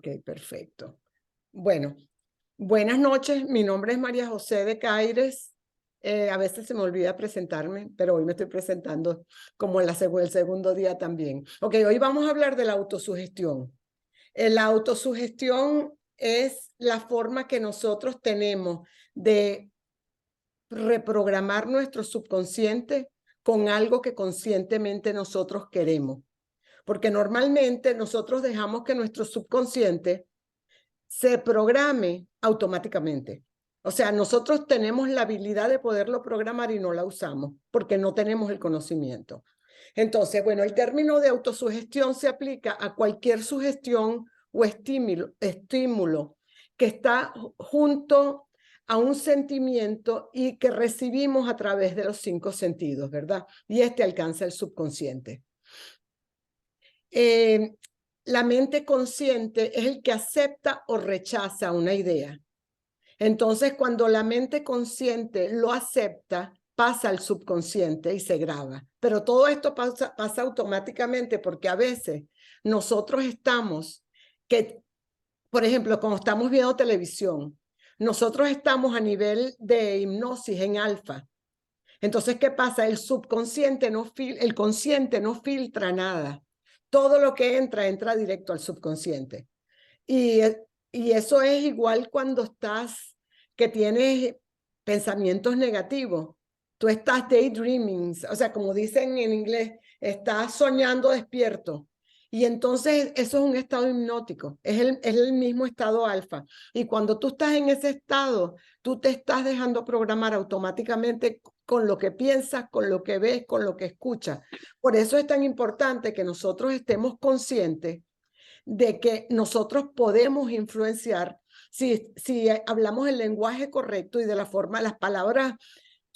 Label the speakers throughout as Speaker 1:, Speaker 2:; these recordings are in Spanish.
Speaker 1: Ok, perfecto. Bueno, buenas noches. Mi nombre es María José de Caires. A veces se me olvida presentarme, pero hoy me estoy presentando como el segundo día también. Ok, hoy vamos a hablar de la autosugestión. La autosugestión es la forma que nosotros tenemos de reprogramar nuestro subconsciente con algo que conscientemente nosotros queremos. Porque normalmente nosotros dejamos que nuestro subconsciente se programe automáticamente. O sea, nosotros tenemos la habilidad de poderlo programar y no la usamos porque no tenemos el conocimiento. Entonces, bueno, el término de autosugestión se aplica a cualquier sugestión o estímulo que está junto a un sentimiento y que recibimos a través de los 5 sentidos, ¿verdad? Y este alcanza el subconsciente. La mente consciente es el que acepta o rechaza una idea. Entonces, cuando la mente consciente lo acepta, pasa al subconsciente y se graba. Pero todo esto pasa automáticamente porque a veces nosotros estamos, por ejemplo, cuando estamos viendo televisión, nosotros estamos a nivel de hipnosis en alfa. Entonces, ¿qué pasa? El consciente no filtra nada. Todo lo que entra directo al subconsciente. Y, y eso es igual cuando que tienes pensamientos negativos. Tú estás daydreaming, o sea, como dicen en inglés, estás soñando despierto. Y entonces eso es un estado hipnótico, es el mismo estado alfa. Y cuando tú estás en ese estado, tú te estás dejando programar automáticamente con lo que piensas, con lo que ves, con lo que escuchas. Por eso es tan importante que nosotros estemos conscientes de que nosotros podemos influenciar si hablamos el lenguaje correcto y de la forma, las palabras,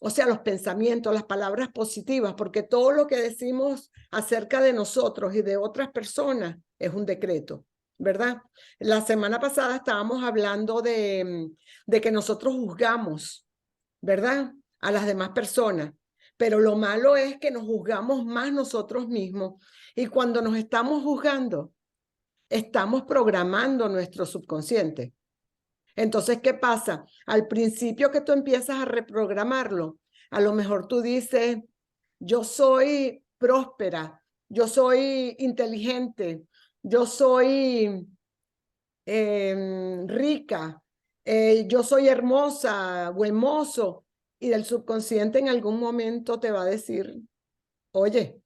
Speaker 1: o sea, los pensamientos, las palabras positivas, porque todo lo que decimos acerca de nosotros y de otras personas es un decreto, ¿verdad? La semana pasada estábamos hablando de que nosotros juzgamos, ¿verdad? A las demás personas. Pero lo malo es que nos juzgamos más nosotros mismos. Y cuando nos estamos juzgando, estamos programando nuestro subconsciente. Entonces, ¿qué pasa? Al principio que tú empiezas a reprogramarlo, a lo mejor tú dices, yo soy próspera, yo soy inteligente, yo soy rica, yo soy hermosa o hermoso. Y el subconsciente en algún momento te va a decir, oye,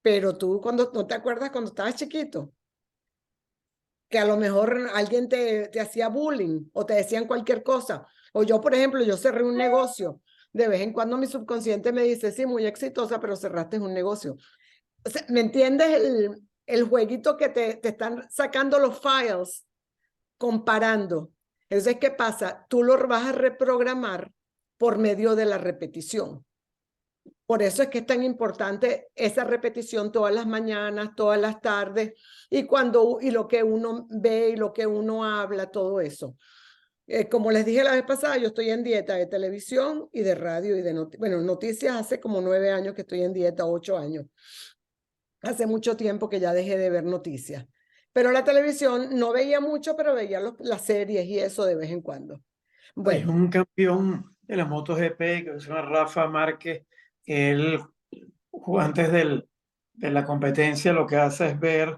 Speaker 1: pero tú no te acuerdas cuando estabas chiquito, que a lo mejor alguien te hacía bullying o te decían cualquier cosa. O yo, por ejemplo, yo cerré un negocio. De vez en cuando mi subconsciente me dice, sí, muy exitosa, pero cerraste un negocio. O sea, ¿me entiendes el jueguito que te están sacando los files, comparando? Entonces, ¿qué pasa? Tú lo vas a reprogramar por medio de la repetición. Por eso es que es tan importante esa repetición todas las mañanas, todas las tardes, y lo que uno ve y lo que uno habla, todo eso. Como les dije la vez pasada, yo estoy en dieta de televisión y de radio y de noticias hace como 9 años que estoy en dieta, 8 años. Hace mucho tiempo que ya dejé de ver noticias. Pero la televisión no veía mucho, pero veía las series y eso de vez en cuando.
Speaker 2: Hay
Speaker 1: Bueno,
Speaker 2: un campeón de la MotoGP que se llama Rafa Márquez, que él antes de la competencia lo que hace es ver,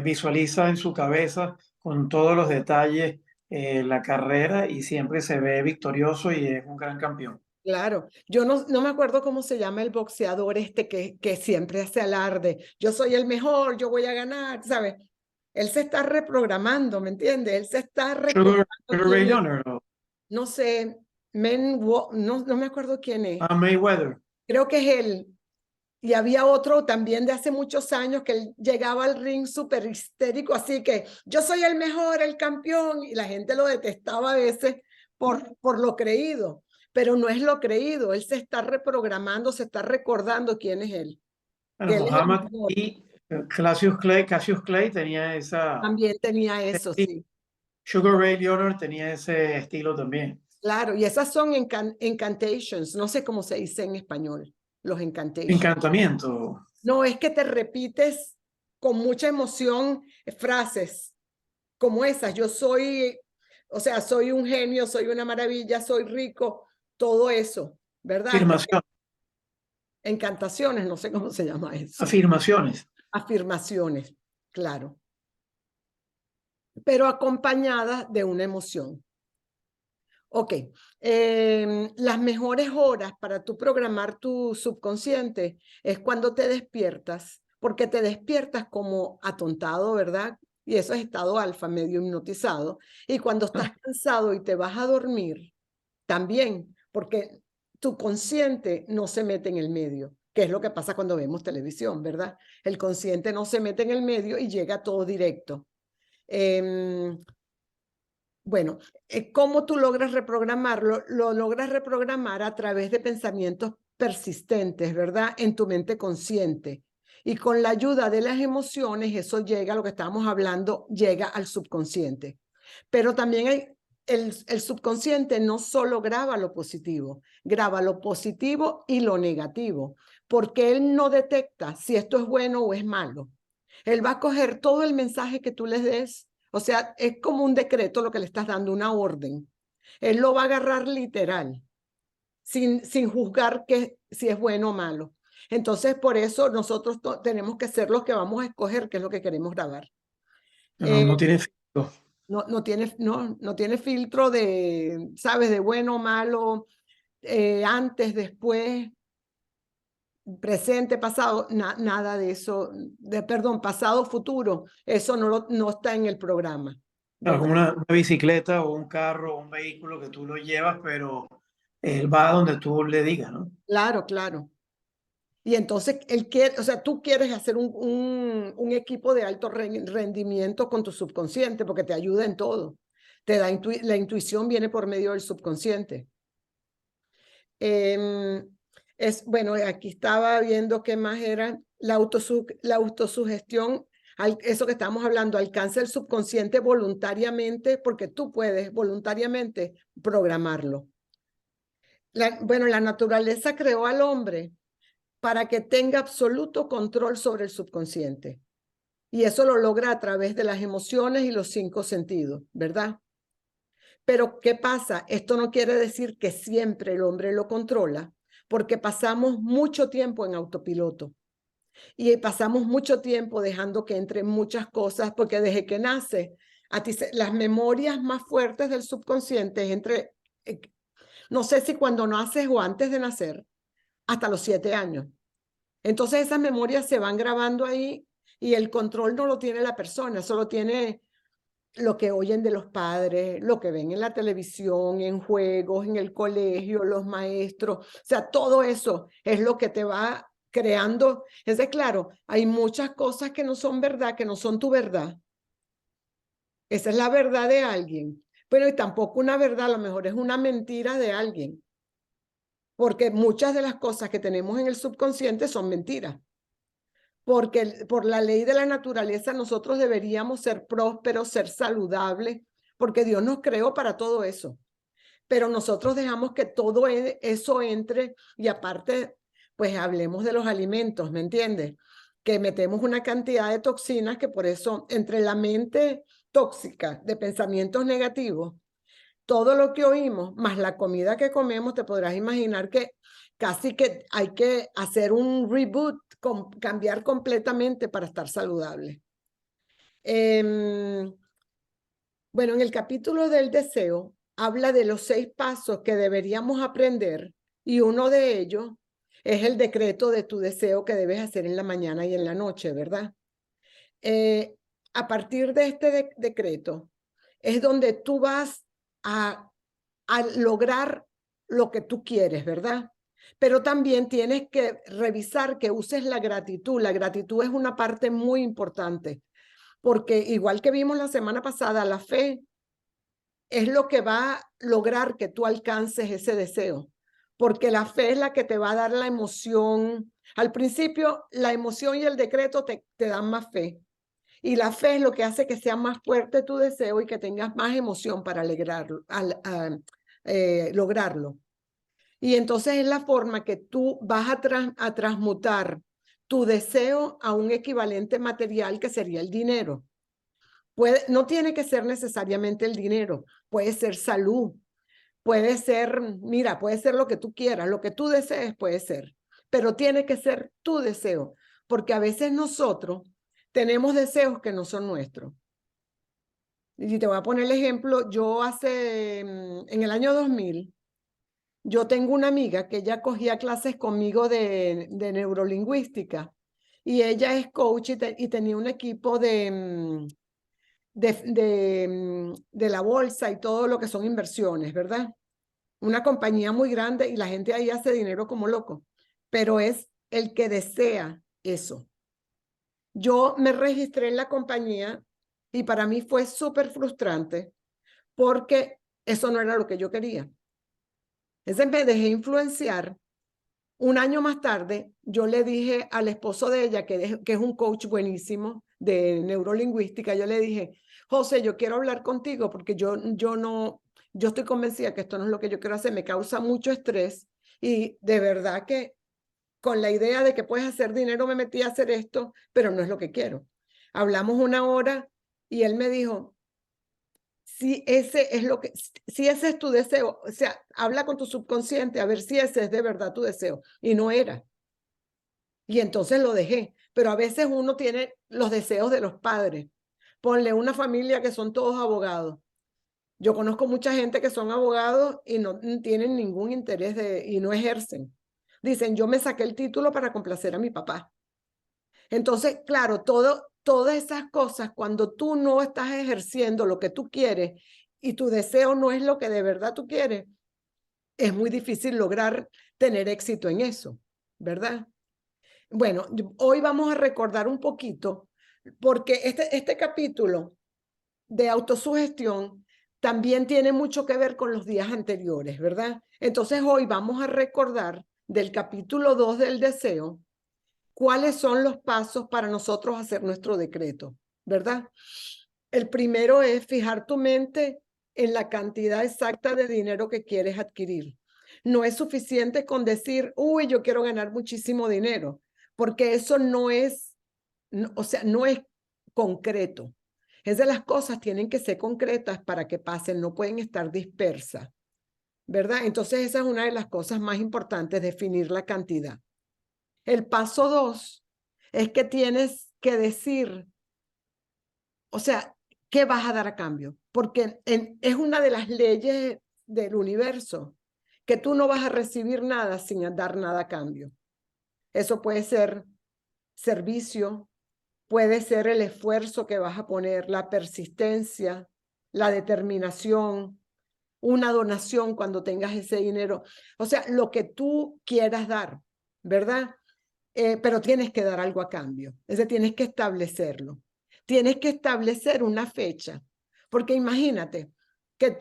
Speaker 2: visualiza en su cabeza con todos los detalles la carrera y siempre se ve victorioso y es un gran campeón.
Speaker 1: claro, yo no me acuerdo cómo se llama el boxeador que siempre hace alarde. Yo soy el mejor, yo voy a ganar, ¿sabes? Él se está reprogramando, ¿me entiendes? Él se está
Speaker 2: Sugar,
Speaker 1: recordando
Speaker 2: Sugar Ray
Speaker 1: quién es.
Speaker 2: Leonard,
Speaker 1: No sé, no me acuerdo quién es.
Speaker 2: Mayweather.
Speaker 1: Creo que es él. Y había otro también de hace muchos años que él llegaba al ring súper histérico, así que yo soy el mejor, el campeón, y la gente lo detestaba a veces por lo creído, pero no es lo creído, él se está reprogramando, se está recordando quién es él,
Speaker 2: Bueno,
Speaker 1: que él es el
Speaker 2: Muhammad
Speaker 1: mejor.
Speaker 2: y Cassius Clay tenía esa.
Speaker 1: También tenía eso,
Speaker 2: Y
Speaker 1: sí,
Speaker 2: Sugar Ray Leonard tenía ese estilo también.
Speaker 1: claro, y esas son incantations, no sé cómo se dice en español, los incantations.
Speaker 2: Encantamiento.
Speaker 1: No, es que te repites con mucha emoción frases como esas, yo soy, o sea, soy un genio, soy una maravilla, soy rico, todo eso, ¿verdad?
Speaker 2: Afirmación,
Speaker 1: Encantaciones, no sé cómo se llama eso.
Speaker 2: afirmaciones.
Speaker 1: Afirmaciones, claro, pero acompañadas de una emoción. Ok, las mejores horas para tú programar tu subconsciente es cuando te despiertas, porque te despiertas como atontado, ¿verdad? Y eso es estado alfa, medio hipnotizado. Y cuando estás cansado y te vas a dormir, también, porque tu consciente no se mete en el medio, que es lo que pasa cuando vemos televisión, ¿verdad? El consciente no se mete en el medio y llega todo directo. Bueno, ¿cómo tú logras reprogramarlo? Lo logras reprogramar a través de pensamientos persistentes, ¿verdad? En tu mente consciente. Y con la ayuda de las emociones, eso llega, lo que estábamos hablando, llega al subconsciente. Pero también el subconsciente no solo graba lo positivo y lo negativo, porque él no detecta si esto es bueno o es malo. Él va a coger todo el mensaje que tú les des, o sea, es como un decreto lo que le estás dando, una orden. Él lo va a agarrar literal, sin juzgar que, si es bueno o malo. Entonces, por eso nosotros tenemos que ser los que vamos a escoger qué es lo que queremos grabar.
Speaker 2: No,
Speaker 1: Eh,
Speaker 2: no tiene efecto.
Speaker 1: no tiene filtro de, ¿sabes? De bueno o malo, antes, después, presente, pasado, nada de eso, perdón, pasado, futuro, eso no está en el programa,
Speaker 2: Claro,
Speaker 1: ¿verdad?
Speaker 2: como una bicicleta o un carro o un vehículo que tú lo llevas, pero él va donde tú le digas, ¿no?
Speaker 1: Claro, claro. Y entonces él quiere, o sea, tú quieres hacer un equipo de alto rendimiento con tu subconsciente porque te ayuda en todo. Te da la intuición viene por medio del subconsciente. Bueno, aquí estaba viendo qué más era la autosugestión, eso que estamos hablando, alcanza el subconsciente voluntariamente porque tú puedes voluntariamente programarlo. Bueno, la naturaleza creó al hombre para que tenga absoluto control sobre el subconsciente. Y eso lo logra a través de las emociones y los 5 sentidos, ¿verdad? Pero ¿qué pasa? Esto no quiere decir que siempre el hombre lo controla, porque pasamos mucho tiempo en autopiloto y pasamos mucho tiempo dejando que entren muchas cosas, porque desde que nace, las memorias más fuertes del subconsciente es entre, no sé si cuando naces o antes de nacer, hasta los 7 años. Entonces esas memorias se van grabando ahí y el control no lo tiene la persona, solo tiene lo que oyen de los padres, lo que ven en la televisión, en juegos, en el colegio, los maestros. O sea, todo eso es lo que te va creando. Es de claro, hay muchas cosas que no son verdad, que no son tu verdad. Esa es la verdad de alguien. Pero y tampoco una verdad, a lo mejor es una mentira de alguien. Porque muchas de las cosas que tenemos en el subconsciente son mentiras. Porque por la ley de la naturaleza nosotros deberíamos ser prósperos, ser saludables, porque Dios nos creó para todo eso. Pero nosotros dejamos que todo eso entre y aparte, pues hablemos de los alimentos, ¿me entiendes? Que metemos una cantidad de toxinas que por eso entre la mente tóxica de pensamientos negativos, todo lo que oímos, más la comida que comemos, te podrás imaginar que casi que hay que hacer un reboot, cambiar completamente para estar saludable. Bueno, en el capítulo del deseo habla de los 6 pasos que deberíamos aprender y uno de ellos es el decreto de tu deseo que debes hacer en la mañana y en la noche, ¿verdad? A partir de este decreto es donde tú vas a lograr lo que tú quieres, ¿verdad? Pero también tienes que revisar que uses la gratitud. La gratitud es una parte muy importante, porque igual que vimos la semana pasada, la fe es lo que va a lograr que tú alcances ese deseo, porque la fe es la que te va a dar la emoción. Al principio, la emoción y el decreto te dan más fe. Y la fe es lo que hace que sea más fuerte tu deseo y que tengas más emoción para lograrlo. Y entonces es la forma que tú vas a transmutar tu deseo a un equivalente material que sería el dinero. No tiene que ser necesariamente el dinero, puede ser salud, puede ser, mira, puede ser lo que tú quieras, lo que tú desees puede ser, pero tiene que ser tu deseo, porque a veces nosotros tenemos deseos que no son nuestros. Y te voy a poner el ejemplo, en el año 2000, yo tengo una amiga que ella cogía clases conmigo de neurolingüística y ella es coach y tenía un equipo de la bolsa y todo lo que son inversiones, ¿verdad? Una compañía muy grande y la gente ahí hace dinero como loco, pero es el que desea eso. Yo me registré en la compañía y para mí fue súper frustrante porque eso no era lo que yo quería. Entonces me dejé influenciar. Un año más tarde, yo le dije al esposo de ella, que es un coach buenísimo de neurolingüística, yo le dije, José, yo quiero hablar contigo porque yo estoy convencida que esto no es lo que yo quiero hacer, me causa mucho estrés y de verdad que con la idea de que puedes hacer dinero me metí a hacer esto, pero no es lo que quiero. Hablamos una hora y él me dijo, si ese es tu deseo, o sea, habla con tu subconsciente a ver si ese es de verdad tu deseo. Y no era. Y entonces lo dejé. Pero a veces uno tiene los deseos de los padres. Ponle una familia que son todos abogados. Yo conozco mucha gente que son abogados y no tienen ningún interés y no ejercen. Dicen, yo me saqué el título para complacer a mi papá. Entonces, claro, todas esas cosas, cuando tú no estás ejerciendo lo que tú quieres y tu deseo no es lo que de verdad tú quieres, es muy difícil lograr tener éxito en eso, ¿verdad? Bueno, hoy vamos a recordar un poquito, porque este capítulo de autosugestión también tiene mucho que ver con los días anteriores, ¿verdad? Entonces hoy vamos a recordar del capítulo 2 del deseo, cuáles son los pasos para nosotros hacer nuestro decreto, ¿verdad? El primero es fijar tu mente en la cantidad exacta de dinero que quieres adquirir. No es suficiente con decir, uy, yo quiero ganar muchísimo dinero, porque eso no es, o sea, no es concreto. Es de las cosas tienen que ser concretas para que pasen, no pueden estar dispersas, ¿verdad? Entonces esa es una de las cosas más importantes, definir la cantidad. El paso 2 es que tienes que decir, o sea, ¿qué vas a dar a cambio? Porque es una de las leyes del universo, que tú no vas a recibir nada sin dar nada a cambio. Eso puede ser servicio, puede ser el esfuerzo que vas a poner, la persistencia, la determinación, una donación cuando tengas ese dinero. O sea, lo que tú quieras dar, ¿verdad? Pero tienes que dar algo a cambio. Es decir, tienes que establecerlo. Tienes que establecer una fecha. Porque imagínate que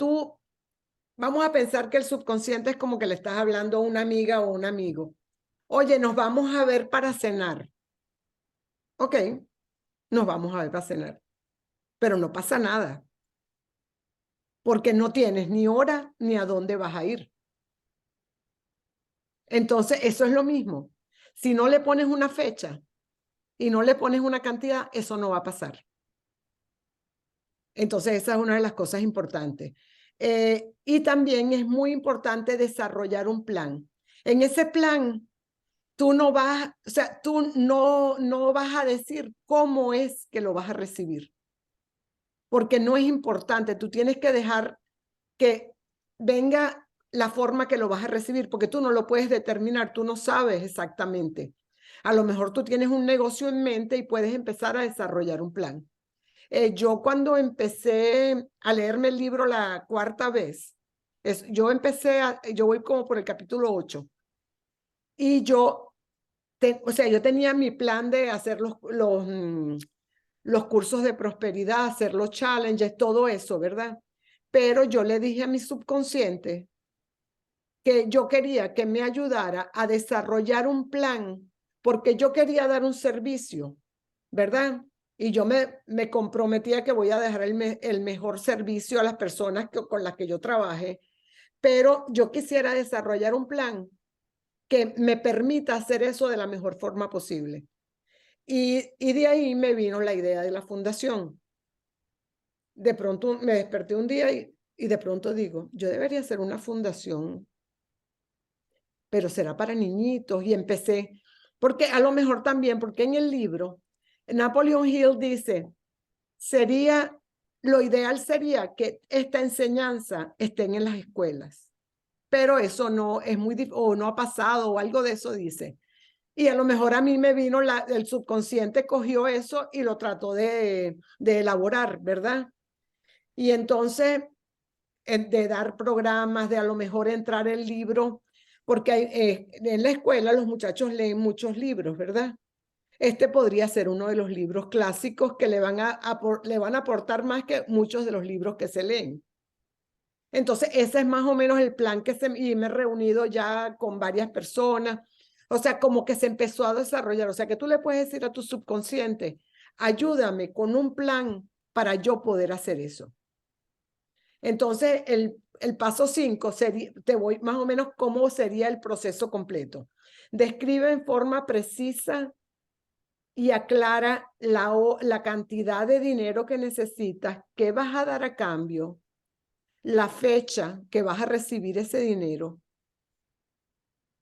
Speaker 1: vamos a pensar que el subconsciente es como que le estás hablando a una amiga o un amigo. Oye, nos vamos a ver para cenar. Ok, nos vamos a ver para cenar. Pero no pasa nada. Porque no tienes ni hora ni a dónde vas a ir. Entonces, eso es lo mismo. Si no le pones una fecha y no le pones una cantidad, eso no va a pasar. Entonces, esa es una de las cosas importantes. Y también es muy importante desarrollar un plan. En ese plan, tú no vas, o sea, tú no vas a decir cómo es que lo vas a recibir, porque no es importante. Tú tienes que dejar que venga la forma que lo vas a recibir, porque tú no lo puedes determinar, tú no sabes exactamente. A lo mejor tú tienes un negocio en mente y puedes empezar a desarrollar un plan. Yo cuando empecé a leerme el libro la cuarta vez, yo voy como por el capítulo 8 y o sea, yo tenía mi plan de hacer los cursos de prosperidad, hacer los challenges, todo eso, ¿verdad? Pero yo le dije a mi subconsciente que yo quería que me ayudara a desarrollar un plan porque yo quería dar un servicio, ¿verdad? Y yo me comprometía que voy a dejar el mejor servicio a las personas con las que yo trabaje, pero yo quisiera desarrollar un plan que me permita hacer eso de la mejor forma posible. Y de ahí me vino la idea de la fundación. de pronto me desperté un día y de pronto digo, yo debería hacer una fundación, pero será para niñitos. Y empecé, porque a lo mejor también, porque en el libro, Napoleon Hill dice, lo ideal sería que esta enseñanza estén en las escuelas, pero eso no es muy difícil, o no ha pasado, o algo de eso dice. Y a lo mejor a mí me vino, el subconsciente cogió eso y lo trató de elaborar, ¿verdad? Y entonces, de dar programas, de a lo mejor entrar el libro, porque en la escuela los muchachos leen muchos libros, ¿verdad? Este podría ser uno de los libros clásicos que le van a aportar más que muchos de los libros que se leen. Entonces, ese es más o menos el plan y me he reunido ya con varias personas. O sea, como que se empezó a desarrollar. O sea, que tú le puedes decir a tu subconsciente, ayúdame con un plan para yo poder hacer eso. Entonces, el paso 5, te voy más o menos cómo sería el proceso completo. Describe en forma precisa y aclara la cantidad de dinero que necesitas, qué vas a dar a cambio, la fecha que vas a recibir ese dinero.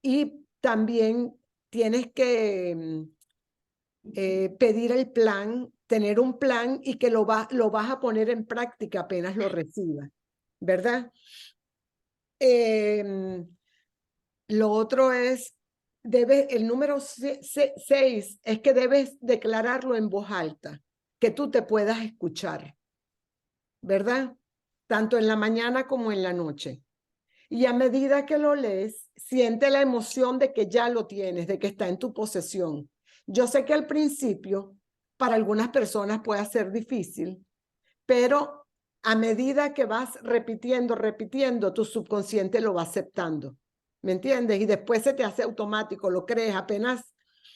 Speaker 1: Y también tienes que pedir el plan, tener un plan y que lo vas a poner en práctica apenas lo recibas, ¿verdad? Lo otro es, el número 6 es que debes declararlo en voz alta, que tú te puedas escuchar, ¿verdad? Tanto en la mañana como en la noche. Y a medida que lo lees, siente la emoción de que ya lo tienes, de que está en tu posesión. Yo sé que al principio, para algunas personas puede ser difícil, pero a medida que vas repitiendo, tu subconsciente lo va aceptando. ¿Me entiendes? Y después se te hace automático, lo crees. Apenas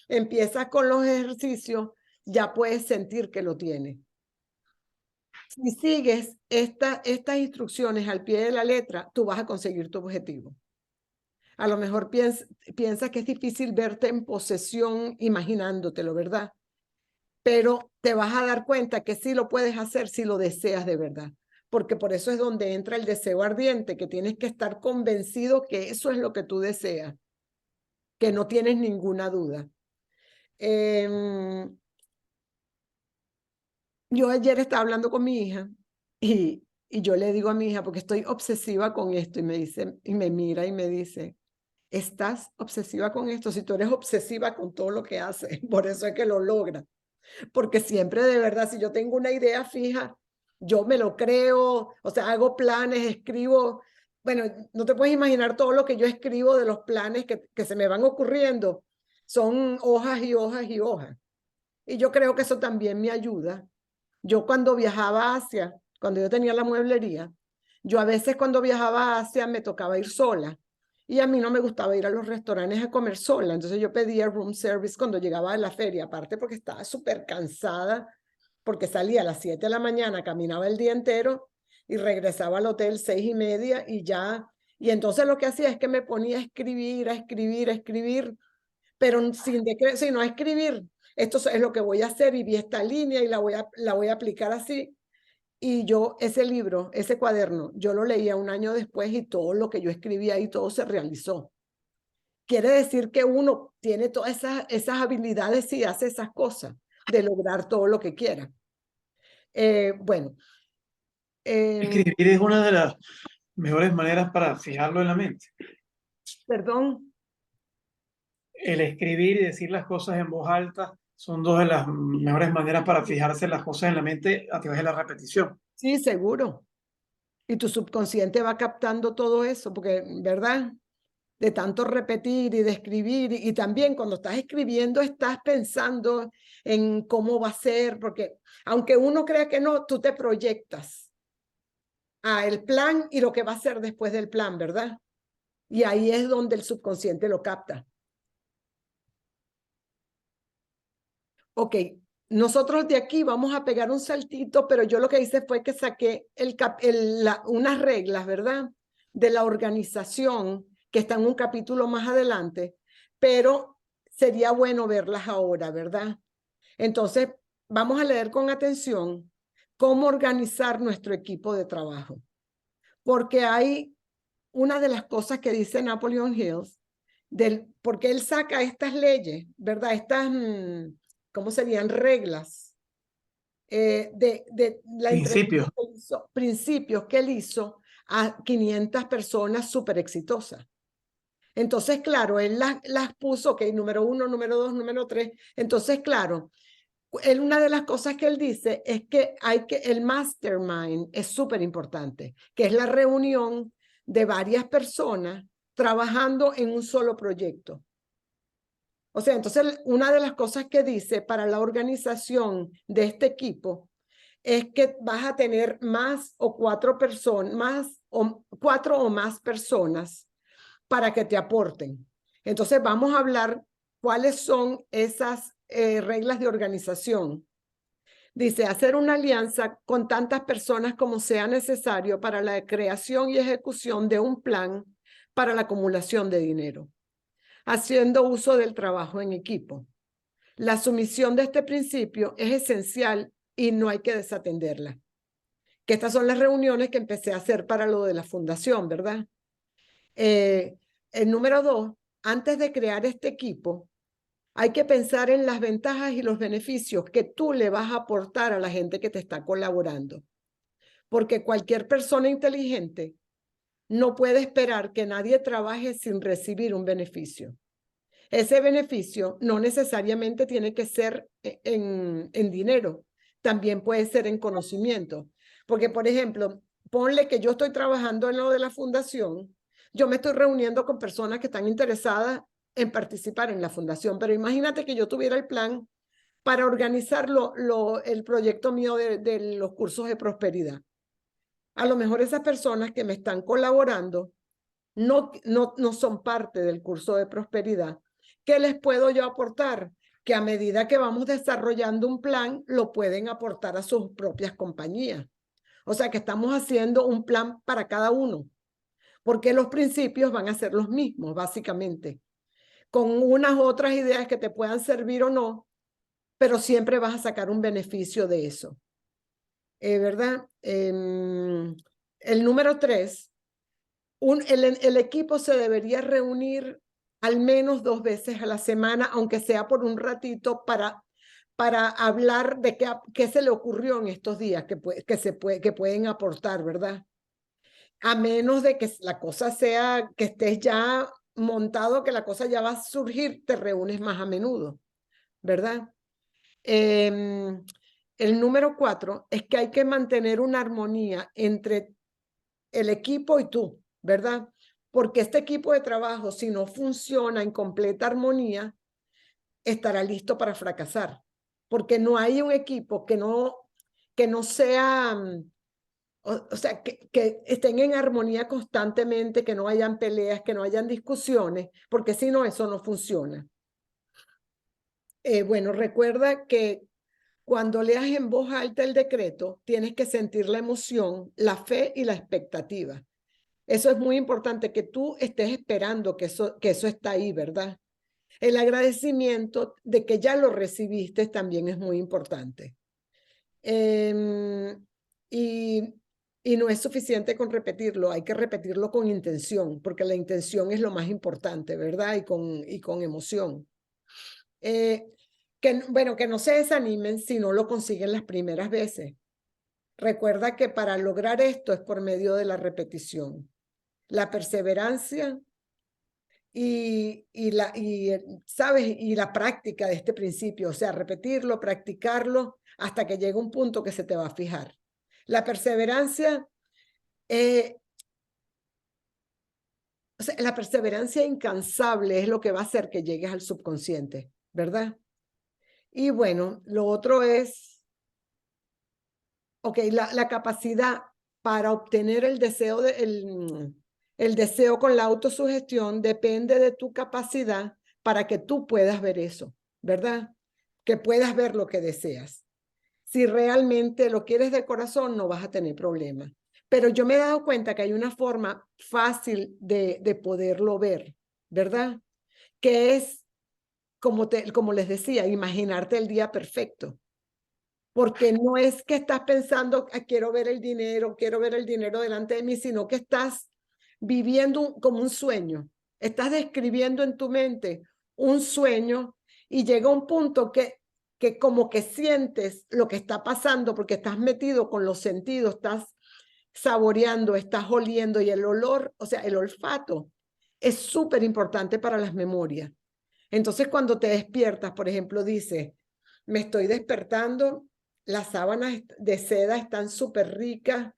Speaker 1: empiezas con los ejercicios, ya puedes sentir que lo tienes. Si sigues estas instrucciones al pie de la letra, tú vas a conseguir tu objetivo. A lo mejor piensas que es difícil verte en posesión imaginándotelo, ¿verdad? Pero te vas a dar cuenta que sí lo puedes hacer si lo deseas de verdad. Porque por eso es donde entra el deseo ardiente, que tienes que estar convencido que eso es lo que tú deseas, que no tienes ninguna duda. Yo ayer estaba hablando con mi hija y yo le digo a mi hija, porque estoy obsesiva con esto, y me dice, y me mira y me dice, estás obsesiva con esto, si tú eres obsesiva con todo lo que haces, por eso es que lo logras. Porque siempre de verdad, si yo tengo una idea fija, yo me lo creo, o sea, hago planes, escribo, bueno, no te puedes imaginar todo lo que yo escribo de los planes que se me van ocurriendo, son hojas y hojas y hojas. Y yo creo que eso también me ayuda. Yo cuando viajaba a Asia, cuando yo tenía la mueblería, yo a veces cuando viajaba a Asia me tocaba ir sola. Y a mí no me gustaba ir a los restaurantes a comer sola. Entonces yo pedía room service cuando llegaba a la feria, aparte porque estaba súper cansada, porque salía a las 7 de la mañana, caminaba el día entero y regresaba al hotel 6:30 y ya. Y entonces lo que hacía es que me ponía a escribir, a escribir, a escribir, pero sino a escribir. Esto es lo que voy a hacer y vi esta línea y la voy a aplicar así. Y yo, ese libro, ese cuaderno, yo lo leía un año después y todo lo que yo escribía ahí, todo se realizó. Quiere decir que uno tiene todas esas habilidades y hace esas cosas de lograr todo lo que quiera. Bueno.
Speaker 2: Escribir es una de las mejores maneras para fijarlo en la mente.
Speaker 1: Perdón.
Speaker 2: El escribir y decir las cosas en voz alta son dos de las mejores maneras para fijarse las cosas en la mente a través de la repetición.
Speaker 1: Sí, seguro. Y tu subconsciente va captando todo eso, porque, ¿verdad? De tanto repetir y de escribir, y también cuando estás escribiendo estás pensando en cómo va a ser, porque aunque uno crea que no, tú te proyectas a el plan y lo que va a ser después del plan, ¿verdad? Y ahí es donde el subconsciente lo capta. Ok, nosotros de aquí vamos a pegar un saltito, pero yo lo que hice fue que saqué unas reglas, ¿verdad? De la organización que está en un capítulo más adelante, pero sería bueno verlas ahora, ¿verdad? Entonces, vamos a leer con atención cómo organizar nuestro equipo de trabajo. Porque hay una de las cosas que dice Napoleon Hill, porque él saca estas leyes, ¿verdad? Estas, ¿cómo serían? Reglas de la entrevista
Speaker 2: Principios.
Speaker 1: que él hizo, principios que él hizo a 500 personas súper exitosas. Entonces, claro, él las puso, ok, número 1, número 2, número 3. Entonces, claro, una de las cosas que él dice es que el mastermind es súper importante, que es la reunión de varias personas trabajando en un solo proyecto. O sea, entonces una de las cosas que dice para la organización de este equipo es que vas a tener más o 4 personas, 4 o más personas para que te aporten. Entonces vamos a hablar cuáles son esas reglas de organización. Dice, hacer una alianza con tantas personas como sea necesario para la creación y ejecución de un plan para la acumulación de dinero, haciendo uso del trabajo en equipo. La sumisión de este principio es esencial y no hay que desatenderla. Que estas son las reuniones que empecé a hacer para lo de la fundación, ¿verdad? El número 2, antes de crear este equipo, hay que pensar en las ventajas y los beneficios que tú le vas a aportar a la gente que te está colaborando. Porque cualquier persona inteligente no puede esperar que nadie trabaje sin recibir un beneficio. Ese beneficio no necesariamente tiene que ser en dinero, también puede ser en conocimiento. Porque, por ejemplo, ponle que yo estoy trabajando en lo de la fundación, yo me estoy reuniendo con personas que están interesadas en participar en la fundación, pero imagínate que yo tuviera el plan para organizar el proyecto mío de los cursos de prosperidad. A lo mejor esas personas que me están colaborando no son parte del curso de prosperidad. ¿Qué les puedo yo aportar? Que a medida que vamos desarrollando un plan, lo pueden aportar a sus propias compañías. O sea que estamos haciendo un plan para cada uno, porque los principios van a ser los mismos, básicamente, con unas otras ideas que te puedan servir o no, pero siempre vas a sacar un beneficio de eso. ¿Verdad? El número 3, el equipo se debería reunir al menos 2 veces a la semana, aunque sea por un ratito, para hablar de qué se le ocurrió en estos días que pueden aportar, ¿verdad? A menos de que la cosa sea que estés ya montado, que la cosa ya va a surgir, te reúnes más a menudo, ¿verdad? El número 4 es que hay que mantener una armonía entre el equipo y tú, ¿verdad? Porque este equipo de trabajo, si no funciona en completa armonía, estará listo para fracasar. Porque no hay un equipo que no sea, o sea, que estén en armonía constantemente, que no hayan peleas, que no hayan discusiones, porque si no, eso no funciona. Bueno, recuerda que cuando leas en voz alta el decreto, tienes que sentir la emoción, la fe y la expectativa. Eso es muy importante, que tú estés esperando que eso está ahí, ¿verdad? El agradecimiento de que ya lo recibiste también es muy importante. Y, y no es suficiente con repetirlo, hay que repetirlo con intención, porque la intención es lo más importante, ¿verdad? Y con emoción. Bueno, que no se desanimen si no lo consiguen las primeras veces. Recuerda que para lograr esto es por medio de la repetición, la perseverancia ¿sabes? Y la práctica de este principio, o sea, repetirlo, practicarlo hasta que llegue un punto que se te va a fijar. La perseverancia, o sea, la perseverancia incansable es lo que va a hacer que llegues al subconsciente, ¿verdad? Y bueno, lo otro es, ok, la capacidad para obtener el deseo, el deseo con la autosugestión depende de tu capacidad para que tú puedas ver eso, ¿verdad? Que puedas ver lo que deseas. Si realmente lo quieres de corazón, no vas a tener problema. Pero yo me he dado cuenta que hay una forma fácil de poderlo ver, ¿verdad? Que es, como les decía, imaginarte el día perfecto. porque no es que estás pensando, "Ah, quiero ver el dinero delante de mí", sino que estás viviendo como un sueño. Estás describiendo en tu mente un sueño y llega un punto que como que sientes lo que está pasando porque estás metido con los sentidos, estás saboreando, estás oliendo, y el olor, o sea, el olfato es súper importante para las memorias. Entonces, cuando te despiertas, por ejemplo, dices, me estoy despertando, las sábanas de seda están súper ricas,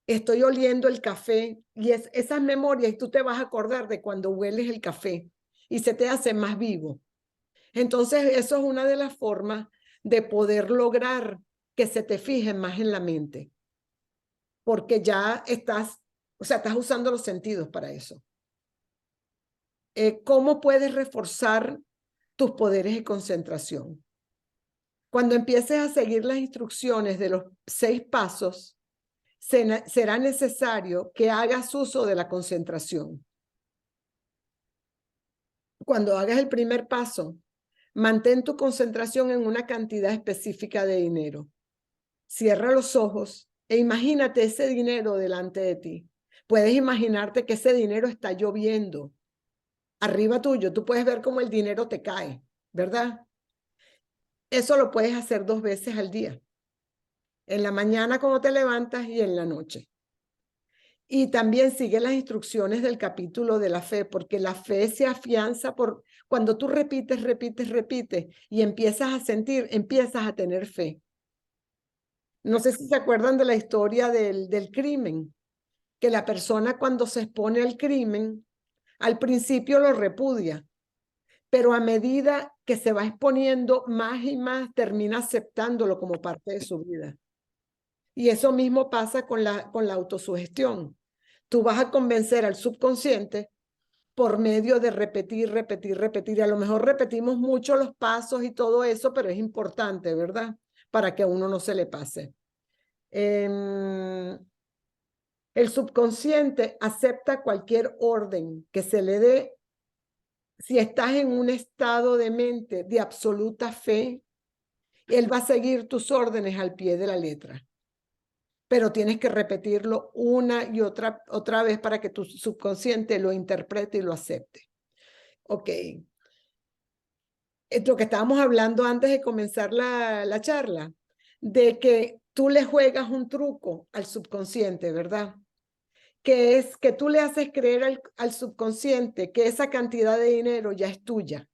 Speaker 1: estoy oliendo el café, y esas memorias, y tú te vas a acordar de cuando hueles el café y se te hace más vivo. Entonces, eso es una de las formas de poder lograr que se te fije más en la mente, porque ya estás, o sea, estás usando los sentidos para eso. ¿Cómo puedes reforzar tus poderes de concentración? Cuando empieces a seguir las instrucciones de los 6 pasos, será necesario que hagas uso de la concentración. Cuando hagas el primer paso, mantén tu concentración en una cantidad específica de dinero. Cierra los ojos e imagínate ese dinero delante de ti. Puedes imaginarte que ese dinero está lloviendo arriba tuyo. Tú puedes ver cómo el dinero te cae, ¿verdad? Eso lo puedes hacer 2 veces al día. En la mañana cuando te levantas y en la noche. Y también sigue las instrucciones del capítulo de la fe, porque la fe se afianza cuando tú repites y empiezas a sentir, empiezas a tener fe. No sé si se acuerdan de la historia del crimen, que la persona cuando se expone al crimen, al principio lo repudia, pero a medida que se va exponiendo más y más, termina aceptándolo como parte de su vida. Y eso mismo pasa con la autosugestión. Tú vas a convencer al subconsciente por medio de repetir. Y a lo mejor repetimos mucho los pasos y todo eso, pero es importante, ¿verdad? Para que a uno no se le pase. El subconsciente acepta cualquier orden que se le dé si estás en un estado de mente de absoluta fe. Él va a seguir tus órdenes al pie de la letra, pero tienes que repetirlo una y otra vez para que tu subconsciente lo interprete y lo acepte. Ok. Lo que estábamos hablando antes de comenzar la charla, de que tú le juegas un truco al subconsciente, ¿verdad? Que es que tú le haces creer al subconsciente que esa cantidad de dinero ya es tuya.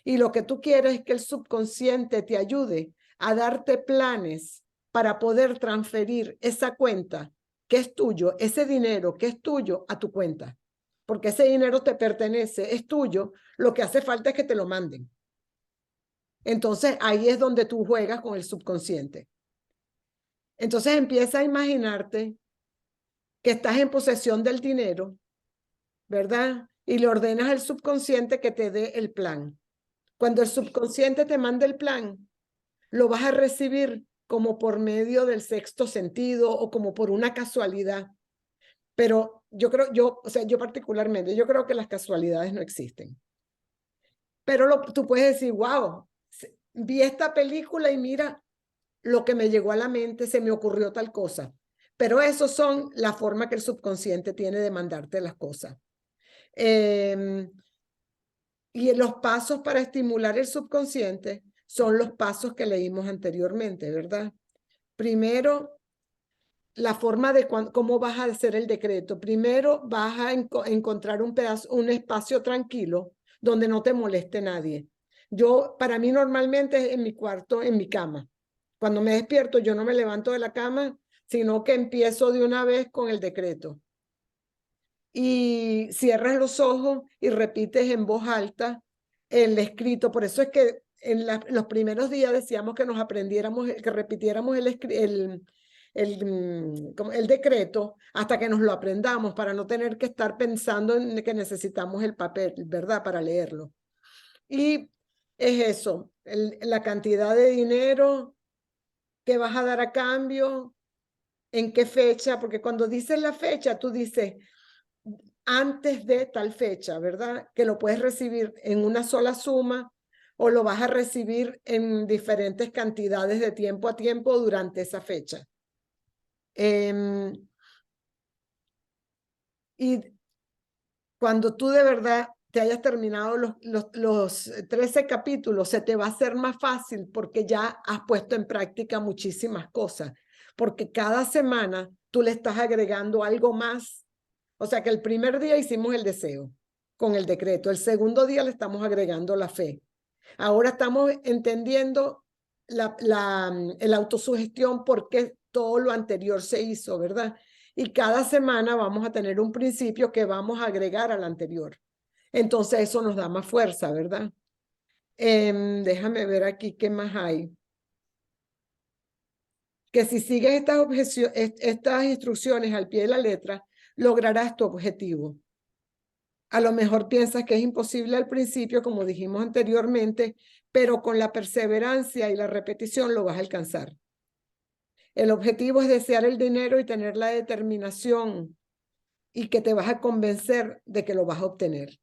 Speaker 1: Y lo que tú quieres es que el subconsciente te ayude a darte planes para poder transferir esa cuenta que es tuyo, ese dinero que es tuyo, a tu cuenta. Porque ese dinero te pertenece, es tuyo, lo que hace falta es que te lo manden. Entonces ahí es donde tú juegas con el subconsciente. Entonces empieza a imaginarte que estás en posesión del dinero, ¿verdad? Y le ordenas al subconsciente que te dé el plan. Cuando el subconsciente te manda el plan, lo vas a recibir como por medio del sexto sentido o como por una casualidad. Pero yo creo, yo particularmente, yo creo que las casualidades no existen. Pero tú puedes decir, wow, vi esta película y mira lo que me llegó a la mente, se me ocurrió tal cosa. Pero eso son la forma que el subconsciente tiene de mandarte las cosas. Y los pasos para estimular el subconsciente son los pasos que leímos anteriormente, ¿verdad? Primero, la forma de cómo vas a hacer el decreto. Primero, vas a encontrar un espacio tranquilo donde no te moleste nadie. Para mí normalmente es en mi cuarto, en mi cama. Cuando me despierto, yo no me levanto de la cama, sino que empiezo de una vez con el decreto. Y cierras los ojos y repites en voz alta el escrito. Por eso es que en los primeros días decíamos que nos aprendiéramos, que repitiéramos el decreto hasta que nos lo aprendamos, para no tener que estar pensando en que necesitamos el papel, ¿verdad? Para leerlo. Y es eso, la cantidad de dinero que vas a dar a cambio, en qué fecha, porque cuando dices la fecha, tú dices antes de tal fecha, ¿verdad? Que lo puedes recibir en una sola suma o lo vas a recibir en diferentes cantidades de tiempo a tiempo durante esa fecha. Y cuando tú de verdad te hayas terminado los 13 capítulos, se te va a hacer más fácil porque ya has puesto en práctica muchísimas cosas, porque cada semana tú le estás agregando algo más. O sea que el primer día hicimos el deseo con el decreto, el segundo día le estamos agregando la fe. Ahora estamos entendiendo la autosugestión porque todo lo anterior se hizo, ¿verdad? Y cada semana vamos a tener un principio que vamos a agregar al anterior. Entonces eso nos da más fuerza, ¿verdad? Déjame ver aquí qué más hay. Que si sigues estas instrucciones al pie de la letra, lograrás tu objetivo. A lo mejor piensas que es imposible al principio, como dijimos anteriormente, pero con la perseverancia y la repetición lo vas a alcanzar. El objetivo es desear el dinero y tener la determinación y que te vas a convencer de que lo vas a obtener.